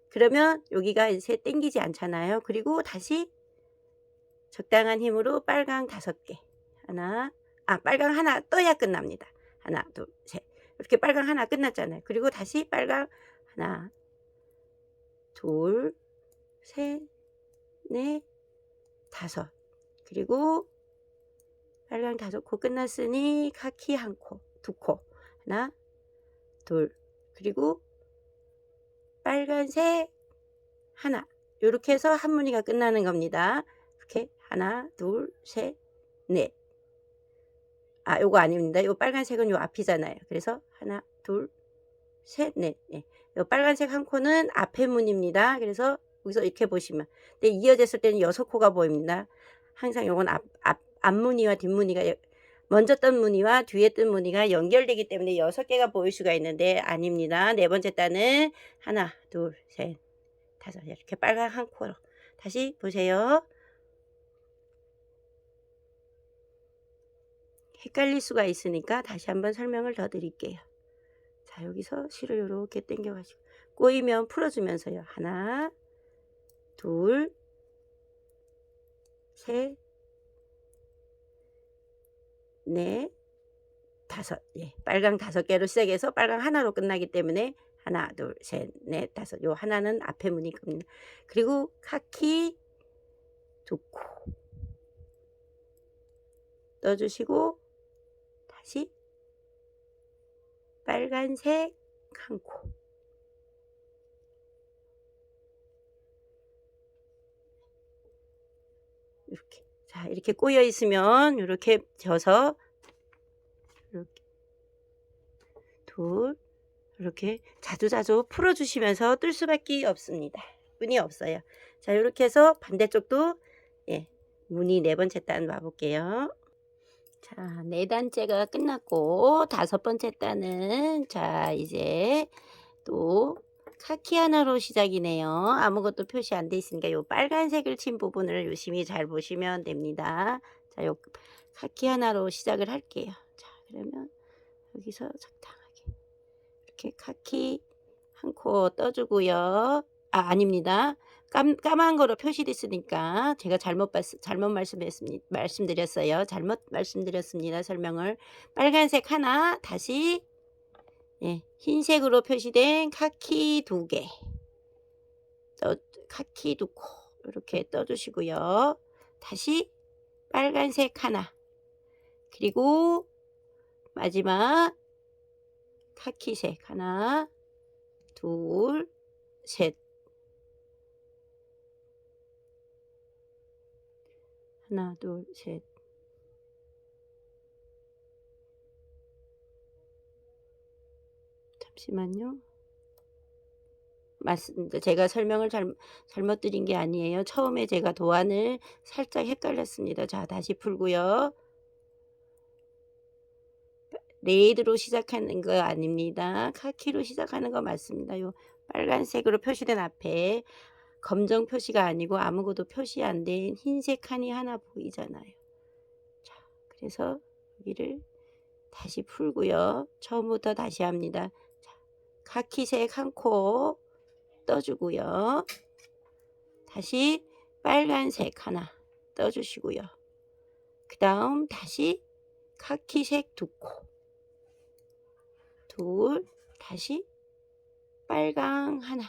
그러면 여기가 이제 당기지 않잖아요. 그리고 다시 적당한 힘으로 빨강 5개. 빨강 하나 떠야 끝납니다. 하나, 둘, 셋. 이렇게 빨강 하나 끝났잖아요. 그리고 다시 빨강 하나, 둘, 셋, 넷, 5. 그리고 빨강 5코 끝났으니 카키 1코, 2코. 하나, 둘. 그리고 빨간색 하나. 요렇게 해서 한 무늬가 끝나는 겁니다. 이렇게 하나, 둘, 셋, 넷. 요거 아닙니다. 요 빨간색은 요 앞이잖아요. 그래서 하나, 둘, 셋, 넷. 요 빨간색 1코는 앞에 무늬입니다. 그래서 여기서 이렇게 보시면 근데 이어졌을 때는 6코가 보입니다. 항상 요건 앞무늬와 뒷무늬가 먼저 뜬 무늬와 뒤에 뜬 무늬가 연결되기 때문에 6개가 보일 수가 있는데 아닙니다. 네 번째 단은 하나, 둘, 셋, 5 이렇게 빨간 1코로 다시 보세요. 헷갈릴 수가 있으니까 다시 한번 설명을 더 드릴게요. 자, 여기서 실을 이렇게 당겨가지고 꼬이면 풀어주면서요. 하나, 둘, 셋, 넷, 5. 빨강 5개로 시작해서 빨강 하나로 끝나기 때문에 하나, 둘, 셋, 넷, 5. 요 하나는 앞에 무늬 겁니다. 그리고 카키 2코 떠주시고 다시 빨간색 1코. 이렇게. 자, 이렇게 꼬여 있으면 이렇게 져서 이렇게 둘 이렇게 자주자주 풀어주시면서 뜰 수밖에 없습니다. 문이 없어요. 자, 이렇게 해서 반대쪽도 무늬 네 번째 단 와볼게요. 자, 4단째가 끝났고 5번째 단은 자 이제 또 카키 하나로 시작이네요. 아무것도 표시 안 돼 있으니까 요 빨간색을 친 부분을 유심히 잘 보시면 됩니다. 자, 요 카키 하나로 시작을 할게요. 자, 그러면 여기서 적당하게 이렇게 카키 1코 떠주고요. 아닙니다. 까만 거로 표시됐으니까 제가 잘못 말씀드렸어요. 잘못 말씀드렸습니다. 설명을. 빨간색 하나 다시 흰색으로 표시된 카키 2개. 카키 두코 이렇게 떠주시고요. 다시 빨간색 하나, 그리고 마지막 카키색 하나, 둘, 셋. 하나, 둘, 셋. 잠시만요. 맞습니다. 제가 설명을 잘못 드린 게 아니에요. 처음에 제가 도안을 살짝 헷갈렸습니다. 자, 다시 풀고요. 레드로 시작하는 거 아닙니다. 카키로 시작하는 거 맞습니다. 요 빨간색으로 표시된 앞에 검정 표시가 아니고 아무것도 표시 안 된 흰색 칸이 하나 보이잖아요. 자, 그래서 여기를 다시 풀고요. 처음부터 다시 합니다. 자, 카키색 한 코 떠주고요. 다시 빨간색 하나 떠주시고요. 그 다음 다시 카키색 두 코, 둘, 다시 빨강 하나,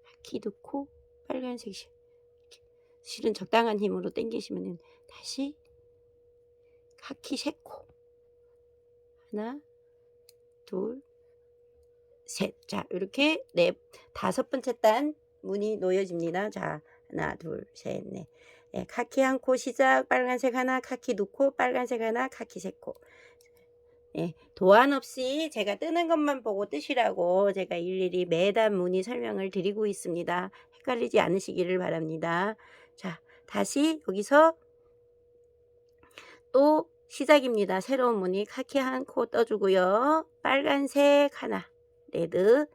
카키 두 코, 빨간색 실은 적당한 힘으로 당기시면 다시 카키 세 코, 하나, 둘, 셋. 자, 이렇게 다섯 번째 단 문이 놓여집니다. 자, 하나, 둘, 셋, 넷. 네, 카키 한 코 시작, 빨간색 하나, 카키 두 코, 빨간색 하나, 카키 세 코. 네, 도안 없이 제가 뜨는 것만 보고 뜨시라고 제가 일일이 매단 문의 설명을 드리고 있습니다. 헷갈리지 않으시기를 바랍니다. 자, 다시 여기서 또 시작입니다. 새로운 무늬 카키 한 코 떠주고요. 빨간색 하나, 레드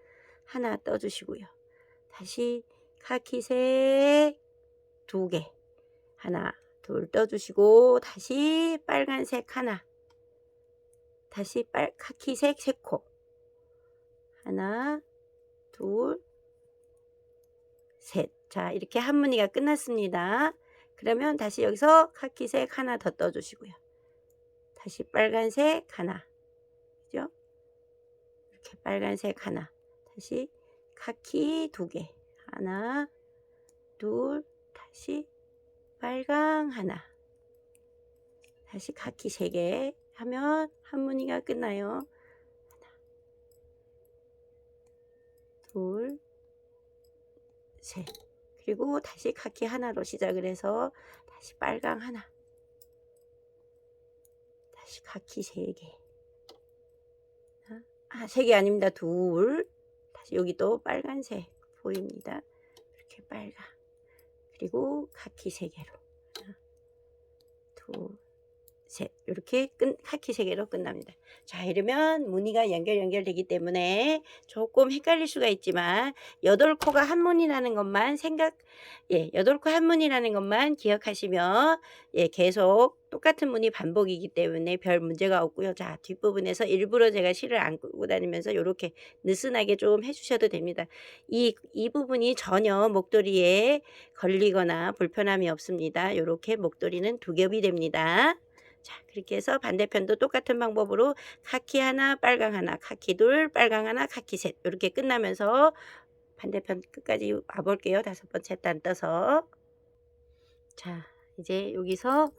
하나 떠주시고요. 다시 카키색 두 개, 하나, 둘 떠주시고, 다시 빨간색 하나, 다시 카키색 세 코, 하나, 둘, 셋. 자, 이렇게 한 무늬가 끝났습니다. 그러면 다시 여기서 카키색 하나 더 떠주시고요. 다시 빨간색 하나, 그죠? 이렇게 빨간색 하나, 다시 카키 두 개, 하나, 둘, 다시 빨강 하나, 다시 카키 세 개 하면 한 무늬가 끝나요. 하나, 둘, 셋. 그리고 다시 카키 하나로 시작을 해서 다시 빨강 하나, 다시 카키 세 개, 세 개 아닙니다. 둘, 다시 여기 또 빨간색 보입니다. 이렇게 빨강, 그리고 카키 세 개로, 하나, 둘, 셋. 이렇게 카키 세 개로 끝납니다. 자, 이러면 무늬가 연결되기 때문에 조금 헷갈릴 수가 있지만 8코가 한 무늬라는 것만 예, 8코 한 무늬라는 것만 기억하시면 예, 계속 똑같은 무늬 반복이기 때문에 별 문제가 없고요. 자, 뒷부분에서 일부러 제가 실을 안 끄고 다니면서 이렇게 느슨하게 좀 해주셔도 됩니다. 이 부분이 전혀 목도리에 걸리거나 불편함이 없습니다. 이렇게 목도리는 두 겹이 됩니다. 자, 그렇게 해서 반대편도 똑같은 방법으로 카키 하나, 빨강 하나, 카키 둘, 빨강 하나, 카키 셋 이렇게 끝나면서 반대편 끝까지 와볼게요. 다섯 번째 단 떠서. 자, 이제 여기서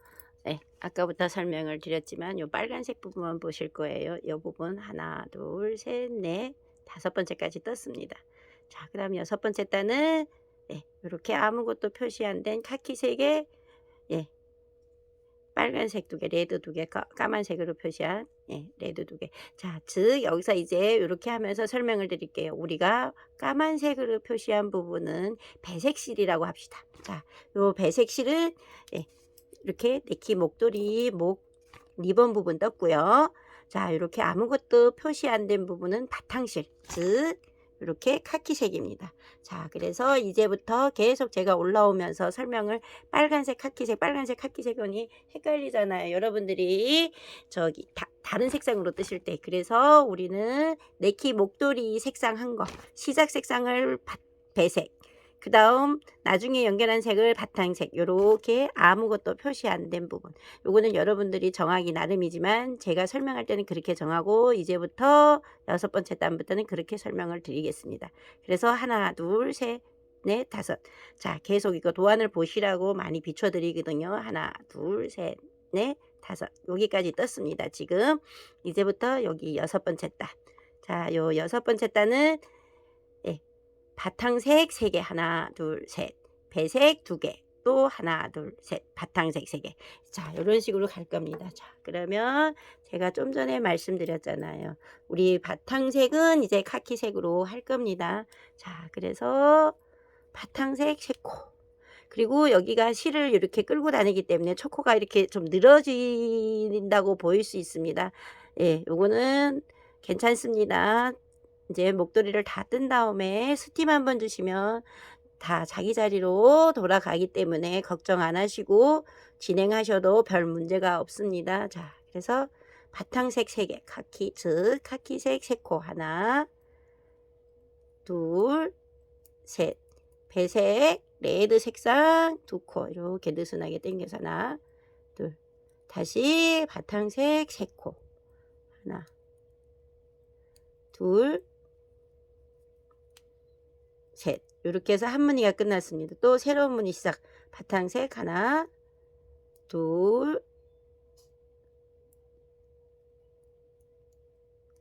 네, 아까부터 설명을 드렸지만 요 빨간색 부분만 보실 거예요. 이 부분 하나, 둘, 셋, 넷, 다섯 번째까지 떴습니다. 자, 그 다음 여섯 번째 단은 네, 이렇게 아무것도 표시 안 된 카키 세 개, 예, 빨간색 두 개, 레드 두 개, 까만색으로 표시한 예, 레드 두 개. 자, 즉 여기서 이제 이렇게 하면서 설명을 드릴게요. 우리가 까만색으로 표시한 부분은 배색실이라고 합시다. 자, 요 배색실은 예, 이렇게 네키 목도리 리본 부분 떴고요. 자, 이렇게 아무것도 표시 안 된 부분은 바탕실, 즉 이렇게 카키색입니다. 자, 그래서 이제부터 계속 제가 올라오면서 설명을 빨간색 카키색이 헷갈리잖아요. 여러분들이 저기 다른 색상으로 뜨실 때. 그래서 우리는 네키 목도리 색상 한 거, 시작 색상을 배색, 그 다음 나중에 연결한 색을 바탕색, 요렇게 아무것도 표시 안 된 부분, 요거는 여러분들이 정하기 나름이지만 제가 설명할 때는 그렇게 정하고 이제부터 여섯 번째 단부터는 그렇게 설명을 드리겠습니다. 그래서 하나, 둘, 셋, 넷, 다섯. 자, 계속 이거 도안을 보시라고 많이 비춰드리거든요. 하나, 둘, 셋, 넷, 다섯. 여기까지 떴습니다. 지금 이제부터 여기 여섯 번째 단. 자, 요 여섯 번째 단은 예, 바탕색 3개, 하나, 둘, 셋. 배색 2개. 또 하나, 둘, 셋. 바탕색 3개. 자, 이런 식으로 갈 겁니다. 자, 그러면 제가 좀 전에 말씀드렸잖아요. 우리 바탕색은 이제 카키색으로 할 겁니다. 자, 그래서 바탕색 3코. 그리고 여기가 실을 이렇게 끌고 다니기 때문에 초코가 이렇게 좀 늘어진다고 보일 수 있습니다. 예, 요거는 괜찮습니다. 이제 목도리를 다 뜬 다음에 스팀 한번 주시면 다 자기 자리로 돌아가기 때문에 걱정 안 하시고 진행하셔도 별 문제가 없습니다. 자, 그래서 바탕색 3개, 카키, 즉 카키색 3코, 하나, 둘, 셋. 배색 레드 색상 2코 이렇게 느슨하게 당겨서 하나, 둘. 다시 바탕색 3코, 하나, 둘, 셋. 이렇게 해서 한 무늬가 끝났습니다. 또 새로운 무늬 시작. 바탕색 하나, 둘,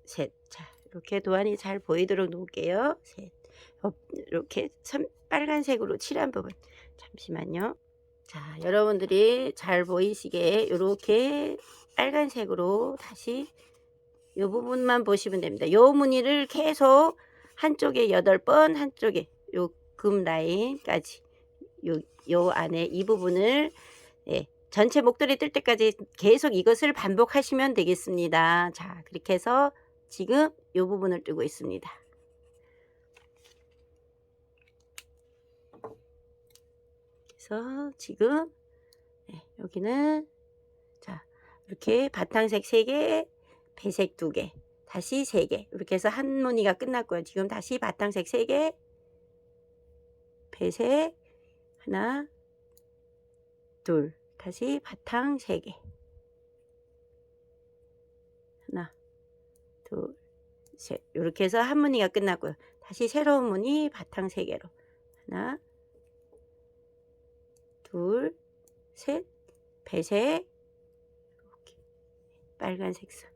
셋. 자, 이렇게 도안이 잘 보이도록 놓을게요. 셋. 이렇게 빨간색으로 칠한 부분. 잠시만요. 자, 여러분들이 잘 보이시게 이렇게 빨간색으로 다시 이 부분만 보시면 됩니다. 이 무늬를 계속 한쪽에 8번, 한쪽에 요 금 라인까지 요 안에 이 부분을 예, 전체 목도리 뜰 때까지 계속 이것을 반복하시면 되겠습니다. 자, 그렇게 해서 지금 요 부분을 뜨고 있습니다. 그래서 지금 네, 여기는 자, 이렇게 바탕색 3개, 배색 2개, 다시 3개 이렇게 해서 한 무늬가 끝났고요. 지금 다시 바탕색 3개, 배색 하나, 둘, 다시 바탕 3개, 하나, 둘, 셋. 이렇게 해서 한 무늬가 끝났고요. 다시 새로운 무늬 바탕 3개로 하나, 둘, 셋. 배색 이렇게 빨간 색상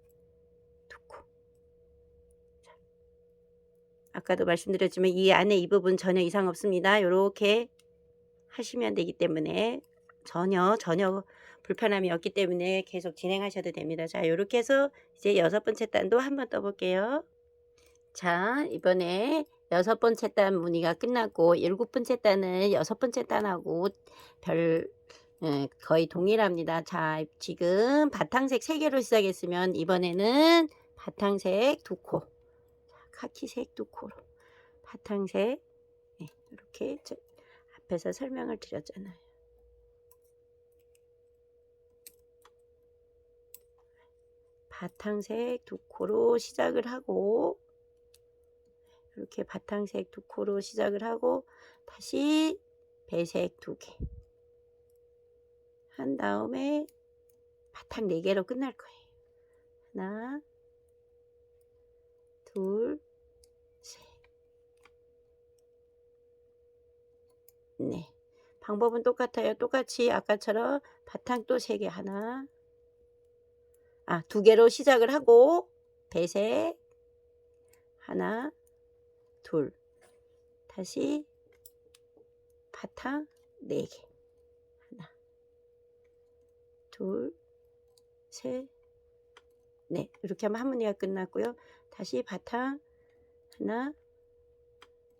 2코. 아까도 말씀드렸지만 이 안에 이 부분 전혀 이상 없습니다. 이렇게 하시면 되기 때문에 전혀 불편함이 없기 때문에 계속 진행하셔도 됩니다. 자, 이렇게 해서 이제 여섯 번째 단도 한번 떠볼게요. 자, 이번에 여섯 번째 단 무늬가 끝났고 일곱 번째 단은 여섯 번째 단하고 거의 동일합니다. 자, 지금 바탕색 3개로 시작했으면 이번에는 바탕색 2코, 카키색 2코로 바탕색 이렇게 앞에서 설명을 드렸잖아요. 바탕색 2코로 시작을 하고 이렇게 바탕색 2코로 시작을 하고 다시 배색 2개 한 다음에 바탕 4개로 끝날 거예요. 하나, 둘, 셋, 넷. 방법은 똑같아요. 똑같이 아까처럼 바탕 또 3개 하나, 2개로 시작을 하고 배색 하나, 둘, 다시 바탕 4개 하나, 둘, 셋, 넷. 이렇게 하면 한 무늬가 끝났고요. 다시 바탕 하나,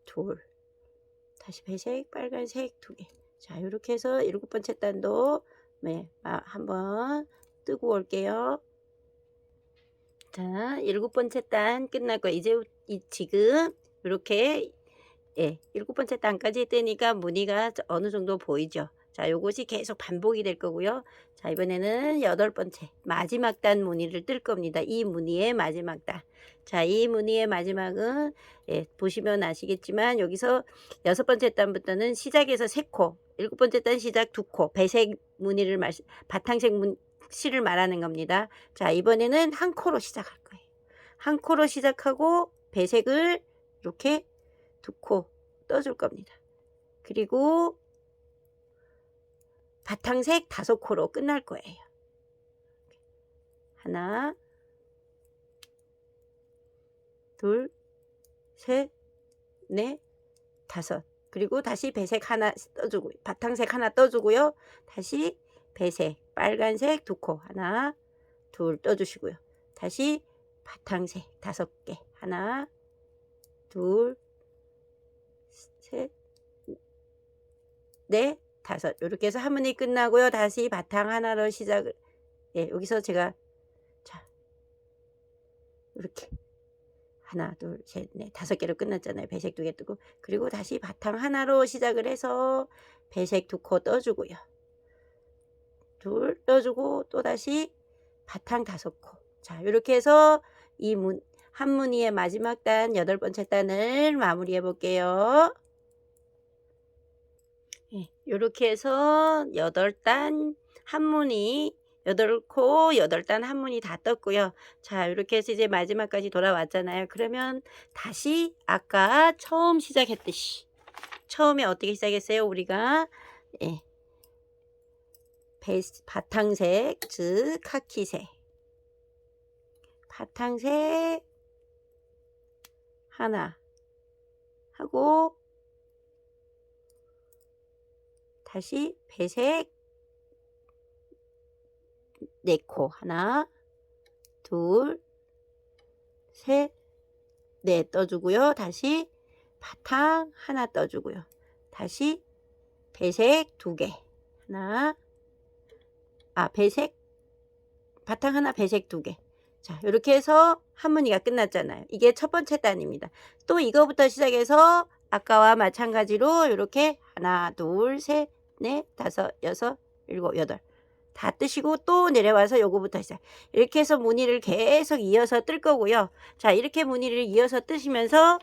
둘, 다시 배색 빨간색 2개. 자, 이렇게 해서 일곱 번째 단도 한번 뜨고 올게요. 자, 일곱 번째 단 끝났고 이제 지금 이렇게 일곱 번째 단까지 뜨니까 무늬가 어느 정도 보이죠. 자, 요것이 계속 반복이 될 거고요. 자, 이번에는 여덟 번째 마지막 단 무늬를 뜰 겁니다. 이 무늬의 마지막 단. 자, 이 무늬의 마지막은 보시면 아시겠지만 여기서 여섯 번째 단부터는 시작에서 3코, 일곱 번째 단 시작 2코, 배색 무늬를 바탕색 실을 말하는 겁니다. 자, 이번에는 한 코로 시작할 거예요. 한 코로 시작하고 배색을 이렇게 2코 떠줄 겁니다. 그리고 바탕색 5코로 끝날 거예요. 하나, 둘, 셋, 넷, 다섯. 그리고 다시 배색 하나 떠주고 바탕색 하나 떠주고요. 다시 배색 빨간색 2코 하나, 둘 떠주시고요. 다시 바탕색 5개 하나, 둘, 셋, 넷, 다섯. 이렇게 해서 한문이 끝나고요. 다시 바탕 하나로 시작을. 예, 여기서 제가 자 이렇게 하나, 둘, 셋, 넷, 5개로 끝났잖아요. 배색 2개 뜨고 그리고 다시 바탕 하나로 시작을 해서 배색 2코 떠주고요. 둘 떠주고 또다시 바탕 5코. 자, 이렇게 해서 이 한무늬의 마지막 단 8번째 단을 마무리해 볼게요. 예, 이렇게 해서 8단 한무늬 8코 8단 한무늬 다 떴고요. 자, 이렇게 해서 이제 마지막까지 돌아왔잖아요. 그러면 다시 아까 처음 시작했듯이 처음에 어떻게 시작했어요? 우리가 예, 바탕색 즉 카키색 바탕색 하나 하고 다시 배색 4코 하나, 둘, 셋, 넷 떠주고요. 다시 바탕 하나 떠주고요. 다시 배색 2개 하나, 배색 바탕 하나 배색 2개. 자, 이렇게 해서 한무늬가 끝났잖아요. 이게 첫 번째 단입니다. 또 이거부터 시작해서 아까와 마찬가지로 이렇게 하나, 둘, 셋, 넷, 다섯, 여섯, 일곱, 여덟 다 뜨시고 또 내려와서 요거부터 시작. 이렇게 해서 무늬를 계속 이어서 뜰 거고요. 자, 이렇게 무늬를 이어서 뜨시면서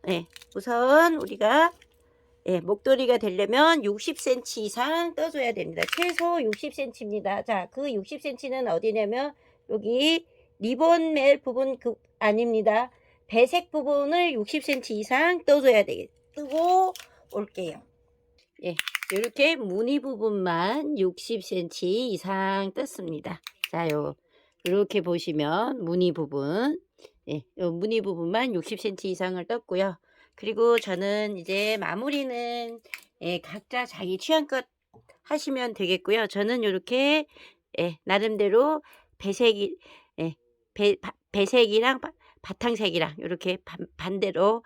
예, 우선 우리가 예, 목도리가 되려면 60cm 이상 떠줘야 됩니다. 최소 60cm입니다. 자, 그 60cm는 어디냐면 여기 리본 멜 부분 아닙니다. 배색 부분을 60cm 이상 떠줘야 되겠. 뜨고 올게요. 예, 이렇게 무늬 부분만 60cm 이상 떴습니다. 자, 이렇게 보시면 무늬 부분, 예, 요 무늬 부분만 60cm 이상을 떴고요. 그리고 저는 이제 마무리는 예, 각자 자기 취향껏 하시면 되겠고요. 저는 이렇게 예, 나름대로 배색이 예, 배색이랑 바탕색이랑 이렇게 반대로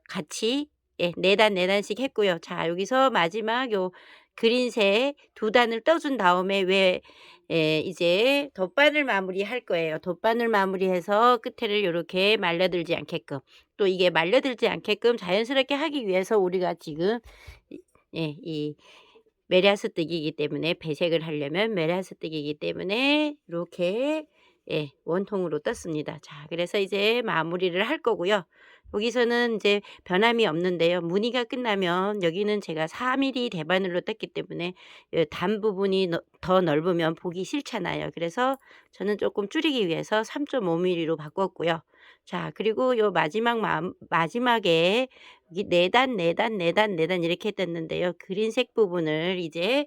같이 예, 4단 했고요. 자, 여기서 마지막 요 그린색 2단을 떠준 다음에 이제 덧바늘 마무리할 거예요. 덧바늘 마무리해서 끝에를 요렇게 말려들지 않게끔 또 이게 말려들지 않게끔 자연스럽게 하기 위해서 우리가 지금 이 메리하스뜨기이기 때문에 배색을 하려면 메리하스뜨기이기 때문에 이렇게 예, 원통으로 떴습니다. 자, 그래서 이제 마무리를 할 거고요. 여기서는 이제 변함이 없는데요. 무늬가 끝나면 여기는 제가 4mm 대바늘로 떴기 때문에 단 부분이 더 넓으면 보기 싫잖아요. 그래서 저는 조금 줄이기 위해서 3.5mm로 바꿨고요. 자, 그리고 요 마지막에 여기 4단, 4단, 4단, 4단 이렇게 떴는데요. 그린색 부분을 이제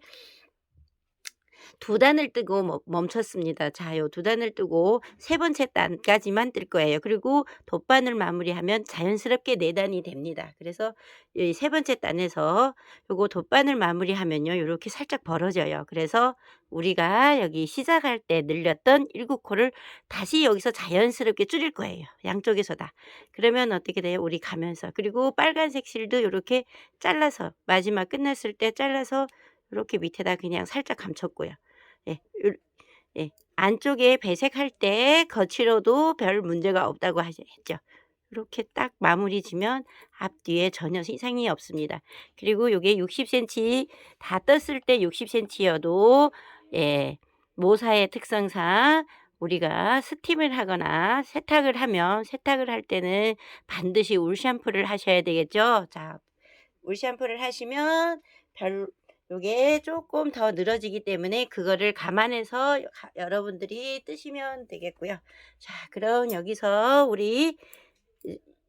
2단을 뜨고 멈췄습니다. 자, 요 2단을 뜨고 3번째 단까지만 뜰 거예요. 그리고 덧바늘 마무리하면 자연스럽게 4단이 됩니다. 그래서 이 3번째 단에서 요거 덧바늘 마무리하면요. 요렇게 살짝 벌어져요. 그래서 우리가 여기 시작할 때 늘렸던 7코를 다시 여기서 자연스럽게 줄일 거예요. 양쪽에서 다. 그러면 어떻게 돼요? 우리 가면서. 그리고 빨간색 실도 요렇게 잘라서 마지막 끝났을 때 잘라서 이렇게 밑에다 그냥 살짝 감췄고요. 예, 예, 안쪽에 배색할 때 거칠어도 별 문제가 없다고 했죠. 이렇게 딱 마무리 지면 앞뒤에 전혀 이상이 없습니다. 그리고 요게 60cm 다 떴을 때 60cm여도 예, 모사의 특성상 우리가 스팀을 하거나 세탁을 할 때는 반드시 울 샴푸를 하셔야 되겠죠. 자, 울 샴푸를 하시면 요게 조금 더 늘어지기 때문에 그거를 감안해서 여러분들이 뜨시면 되겠고요. 자, 그럼 여기서 우리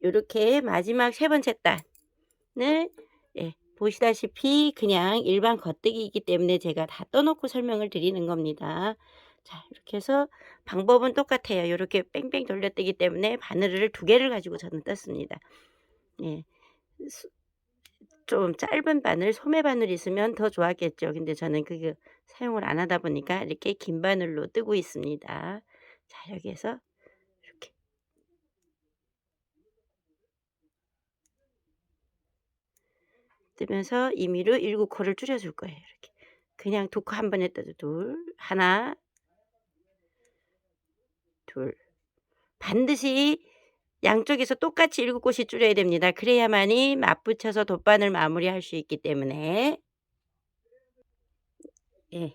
요렇게 마지막 3번째 단을 예, 보시다시피 그냥 일반 겉뜨기이기 때문에 제가 다 떠놓고 설명을 드리는 겁니다. 자, 이렇게 해서 방법은 똑같아요. 요렇게 뺑뺑 돌려뜨기 때문에 바늘을 2개를 가지고 저는 떴습니다. 예. 수 좀 짧은 바늘, 소매 바늘 있으면 더 좋았겠죠. 근데 저는 그거 사용을 안 하다 보니까 이렇게 긴 바늘로 뜨고 있습니다. 자, 여기에서 이렇게 뜨면서 임의로 7코를 줄여 줄 거예요. 이렇게. 그냥 2코 한 번에 떠도 둘, 하나, 둘. 반드시 양쪽에서 똑같이 7곳이 줄여야 됩니다. 그래야만이 맞붙여서 돗바늘 마무리할 수 있기 때문에 예,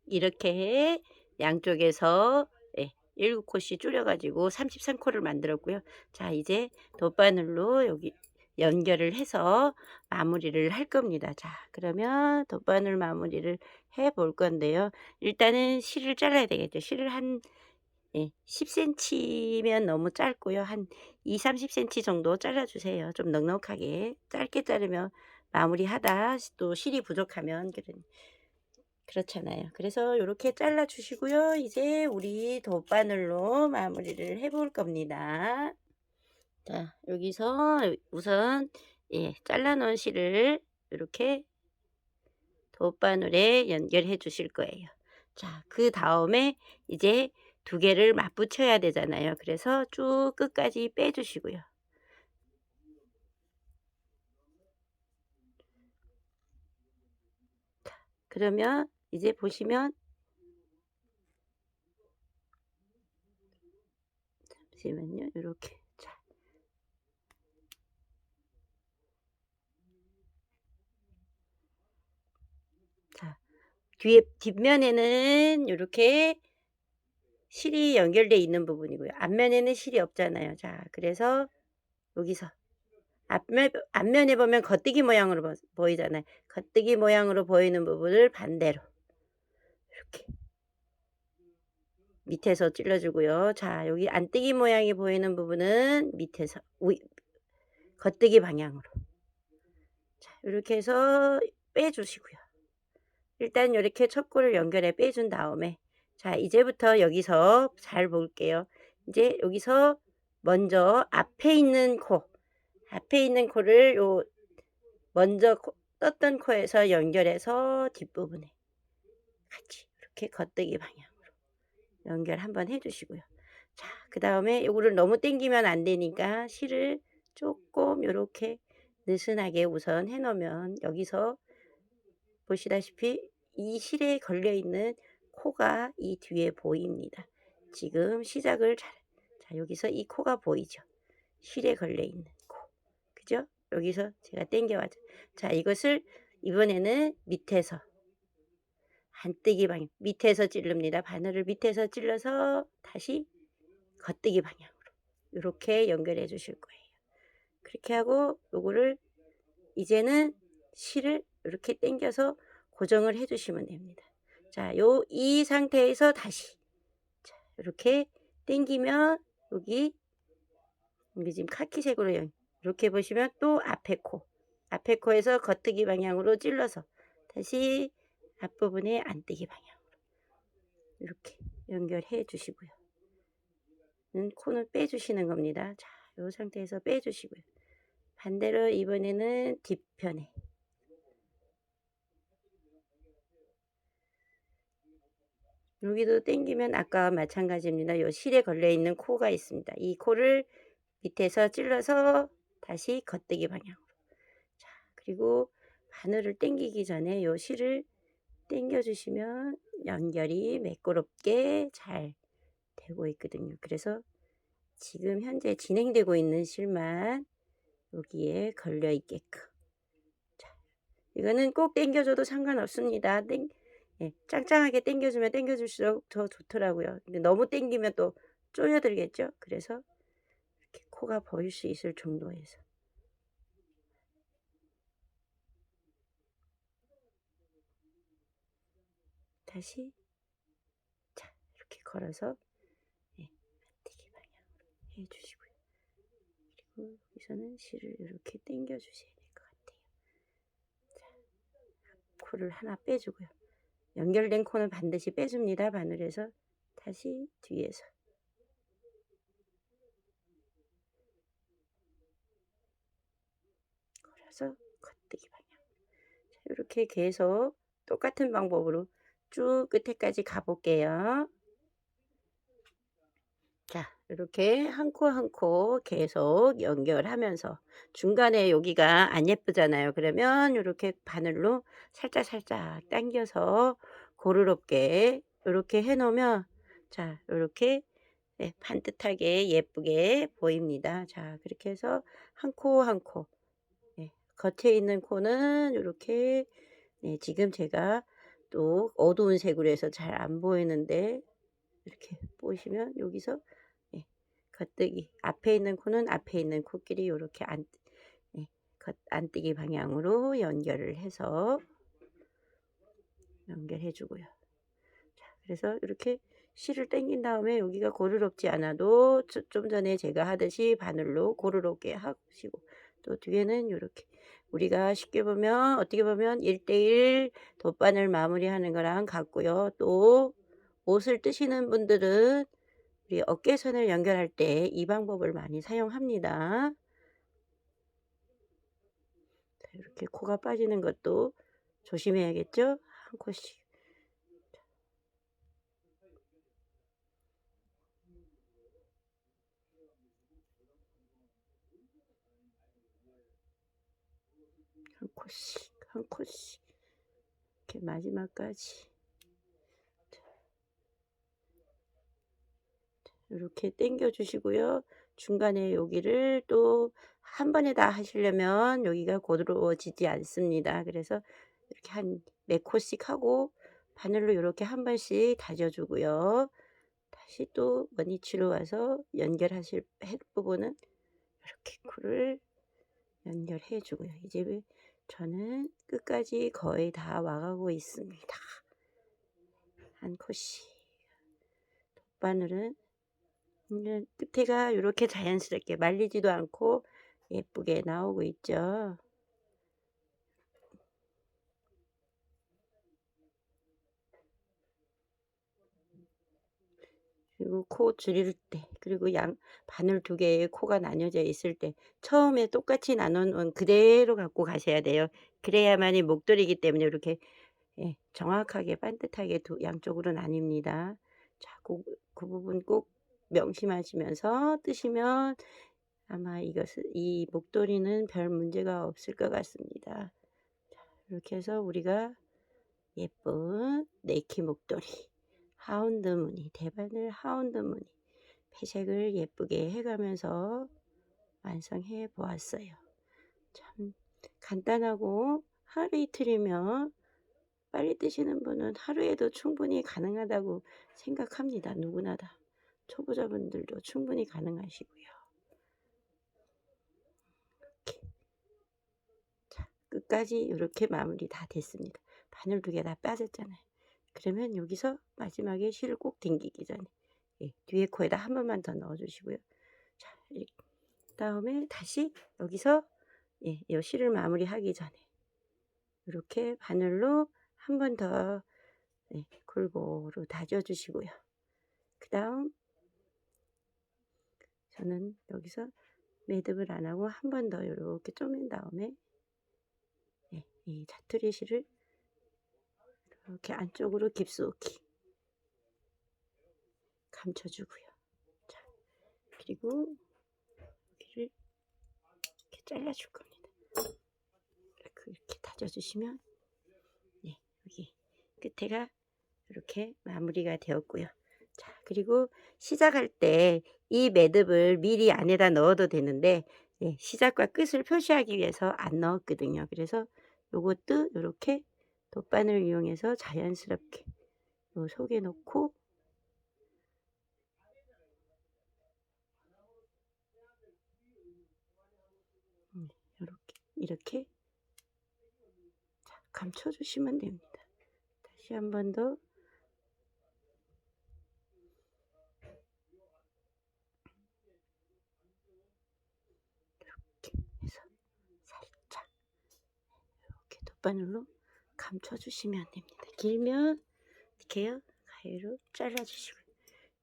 이렇게 양쪽에서 예, 7콧이 줄여 가지고 33코를 만들었고요. 자, 이제 돗바늘로 여기 연결을 해서 마무리를 할 겁니다. 자, 그러면 돗바늘 마무리를 해 볼 건데요. 일단은 실을 잘라야 되겠죠. 실을 한 10cm면 너무 짧고요. 한 20-30cm 정도 잘라 주세요. 좀 넉넉하게. 짧게 자르면 마무리하다 또 실이 부족하면 그렇잖아요. 그래서 요렇게 잘라 주시고요. 이제 우리 돗바늘로 마무리를 해볼 겁니다. 자, 여기서 우선 잘라 놓은 실을 요렇게 돗바늘에 연결해 주실 거예요. 자, 그다음에 이제 2개를 맞붙여야 되잖아요. 그래서 쭉 끝까지 빼 주시고요. 그러면 이제 보시면 잠시만요. 요렇게. 자, 뒤에 뒷면에는 요렇게 실이 연결되어 있는 부분이고요. 앞면에는 실이 없잖아요. 자, 그래서 여기서 앞면에 보면 겉뜨기 모양으로 보이잖아요. 겉뜨기 모양으로 보이는 부분을 반대로 이렇게 밑에서 찔러 주고요. 자, 여기 안뜨기 모양이 보이는 부분은 밑에서 겉뜨기 방향으로. 자, 요렇게 해서 빼 주시고요. 일단 요렇게 첫 코를 연결해 빼 준 다음에 자, 이제부터 여기서 잘 볼게요. 이제 여기서 먼저 앞에 있는 코를 먼저 떴던 코에서 연결해서 뒷부분에 같이 이렇게 겉뜨기 방향으로 연결 한번 해 주시고요. 자, 그다음에 요거를 너무 당기면 안 되니까 실을 쪼끔 요렇게 느슨하게 우선 해 놓으면 여기서 보시다시피 이 실에 걸려 있는 코가 이 뒤에 보입니다. 지금 시작을 자, 여기서 이 코가 보이죠? 실에 걸려 있는 코. 그죠? 여기서 제가 당겨 와죠. 자, 이것을 이번에는 밑에서 안뜨기 방향, 밑에서 찌릅니다. 바늘을 밑에서 찔러서 다시 겉뜨기 방향으로 요렇게 연결해 주실 거예요. 그렇게 하고 요거를 이제는 실을 이렇게 당겨서 고정을 해 주시면 됩니다. 자, 이 상태에서 다시 자, 이렇게 당기면 여기 지금 카키색으로 이렇게 보시면 또 앞에 코에서 겉뜨기 방향으로 찔러서 다시 앞부분에 안뜨기 방향으로 이렇게 연결해 주시고요. 코는 빼 주시는 겁니다. 자, 이 상태에서 빼 주시고요. 반대로 이번에는 뒷편에 여기도 당기면 아까와 마찬가지입니다. 요 실에 걸려 있는 코가 있습니다. 이 코를 밑에서 찔러서 다시 겉뜨기 방향으로. 자, 그리고 바늘을 당기기 전에 요 실을 당겨 주시면 연결이 매끄럽게 잘 되고 있거든요. 그래서 지금 현재 진행되고 있는 실만 여기에 걸려 있게끔. 자, 이거는 꼭 당겨 줘도 상관없습니다. 짱짱하게 당겨주면 당겨줄수록 더 좋더라고요. 근데 너무 당기면 또 쪼여들겠죠? 그래서 이렇게 코가 보일 수 있을 정도에서 다시 자, 이렇게 걸어서 안뜨기 방향으로해 주시고요. 그리고 여기서는 실을 이렇게 당겨 주셔야 될 것 같아요. 코를 하나 빼주고요. 연결된 코는 반드시 빼줍니다. 바늘에서 다시 뒤에서 걸어서 겉뜨기 방향. 자, 이렇게 계속 똑같은 방법으로 쭉 끝에까지 가볼게요. 자, 이렇게 한 코 한 코 계속 연결하면서 중간에 여기가 안 예쁘잖아요. 그러면 이렇게 바늘로 살짝 살짝 당겨서 고르롭게 이렇게 해 놓으면 자, 이렇게 네, 반듯하게 예쁘게 보입니다. 자, 그렇게 해서 한 코 한 코. 네, 겉에 있는 코는 이렇게 네, 지금 제가 또 어두운 색으로 해서 잘 안 보이는데 이렇게 보시면 여기서 예, 겉뜨기 앞에 있는 코는 앞에 있는 코끼리 요렇게 예, 안뜨기 방향으로 연결을 해서 연결해 주고요. 자, 그래서 이렇게 실을 당긴 다음에 여기가 고르롭지 않아도 좀 전에 제가 하듯이 바늘로 고르롭게 하시고 또 뒤에는 이렇게 우리가 쉽게 보면 어떻게 보면 1대1 돗바늘 마무리하는 거랑 같고요. 또 옷을 뜨시는 분들은 우리 어깨선을 연결할 때 이 방법을 많이 사용합니다. 자, 이렇게 코가 빠지는 것도 조심해야겠죠? 한 코씩. 한 코씩, 한 코씩. 이렇게 마지막까지. 이렇게 당겨 주시고요. 중간에 여기를 또 한 번에 다 하시려면 여기가 고드러워지지 않습니다. 그래서 이렇게 한 4코씩 하고 바늘로 이렇게 한 번씩 다져 주고요. 다시 또 원위치로 와서 연결하실 부분은 이렇게 코를 연결해 주고요. 이제 저는 끝까지 거의 다 와가고 있습니다. 한 코씩. 바늘은 끝에가 이렇게 자연스럽게 말리지도 않고 예쁘게 나오고 있죠. 그리고 코 줄일 때 그리고 바늘 2개의 코가 나뉘어져 있을 때 처음에 똑같이 나눈 그대로 갖고 가셔야 돼요. 그래야만이 목도리이기 때문에 이렇게 예, 정확하게 반듯하게 양쪽으로 나뉩니다. 자, 그 부분 꼭 명심하시면서 뜨시면 아마 이 목도리는 별 문제가 없을 것 같습니다. 자, 이렇게 해서 우리가 예쁜 네키 목도리 하운드 무늬 대바늘 하운드 무늬 배색을 예쁘게 해가면서 완성해 보았어요. 참 간단하고 하루 이틀이면 빨리 뜨시는 분은 하루에도 충분히 가능하다고 생각합니다. 누구나 다. 초보자분들도 충분히 가능하시고요. 이렇게. 자, 끝까지 이렇게 마무리 다 됐습니다. 바늘 2개 다 빠졌잖아요. 그러면 여기서 마지막에 실을 꼭 당기기 전에 예, 뒤에 코에다 한 번만 더 넣어주시고요. 자, 다음에 다시 여기서 예, 이 실을 마무리하기 전에 이렇게 바늘로 한 번 더 네, 골고루 다져주시고요. 그 다음 저는 여기서 매듭을 안 하고 한 번 더 이렇게 쪼맨 다음에 네, 이 자투리 실을 이렇게 안쪽으로 깊숙이 감춰주고요. 자, 그리고 여기를 이렇게 잘라줄 겁니다. 이렇게 다져주시면 네, 여기 끝에가 이렇게 마무리가 되었고요. 자, 그리고 시작할 때 이 매듭을 미리 안에다 넣어도 되는데 네, 시작과 끝을 표시하기 위해서 안 넣었거든요. 그래서 요것도 이렇게 돗바늘 이용해서 자연스럽게 요 속에 넣고 이렇게 감춰주시면 됩니다. 다시 한 번 더 이렇게 해서 살짝 이렇게 돗바늘로 감춰 주시면 됩니다. 길면 이렇게요. 가위로 잘라 주시고요.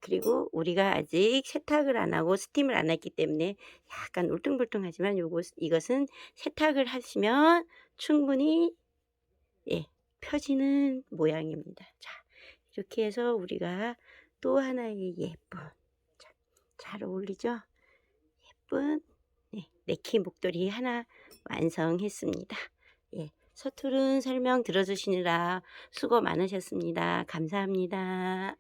그리고 우리가 아직 세탁을 안 하고 스팀을 안 했기 때문에 약간 울퉁불퉁하지만 이것은 세탁을 하시면 충분히 예 펴지는 모양입니다. 자, 이렇게 해서 우리가 또 하나의 예쁜, 자, 잘 어울리죠? 예쁜 네키 목도리 하나 완성했습니다. 예, 서투른 설명 들어주시느라 수고 많으셨습니다. 감사합니다.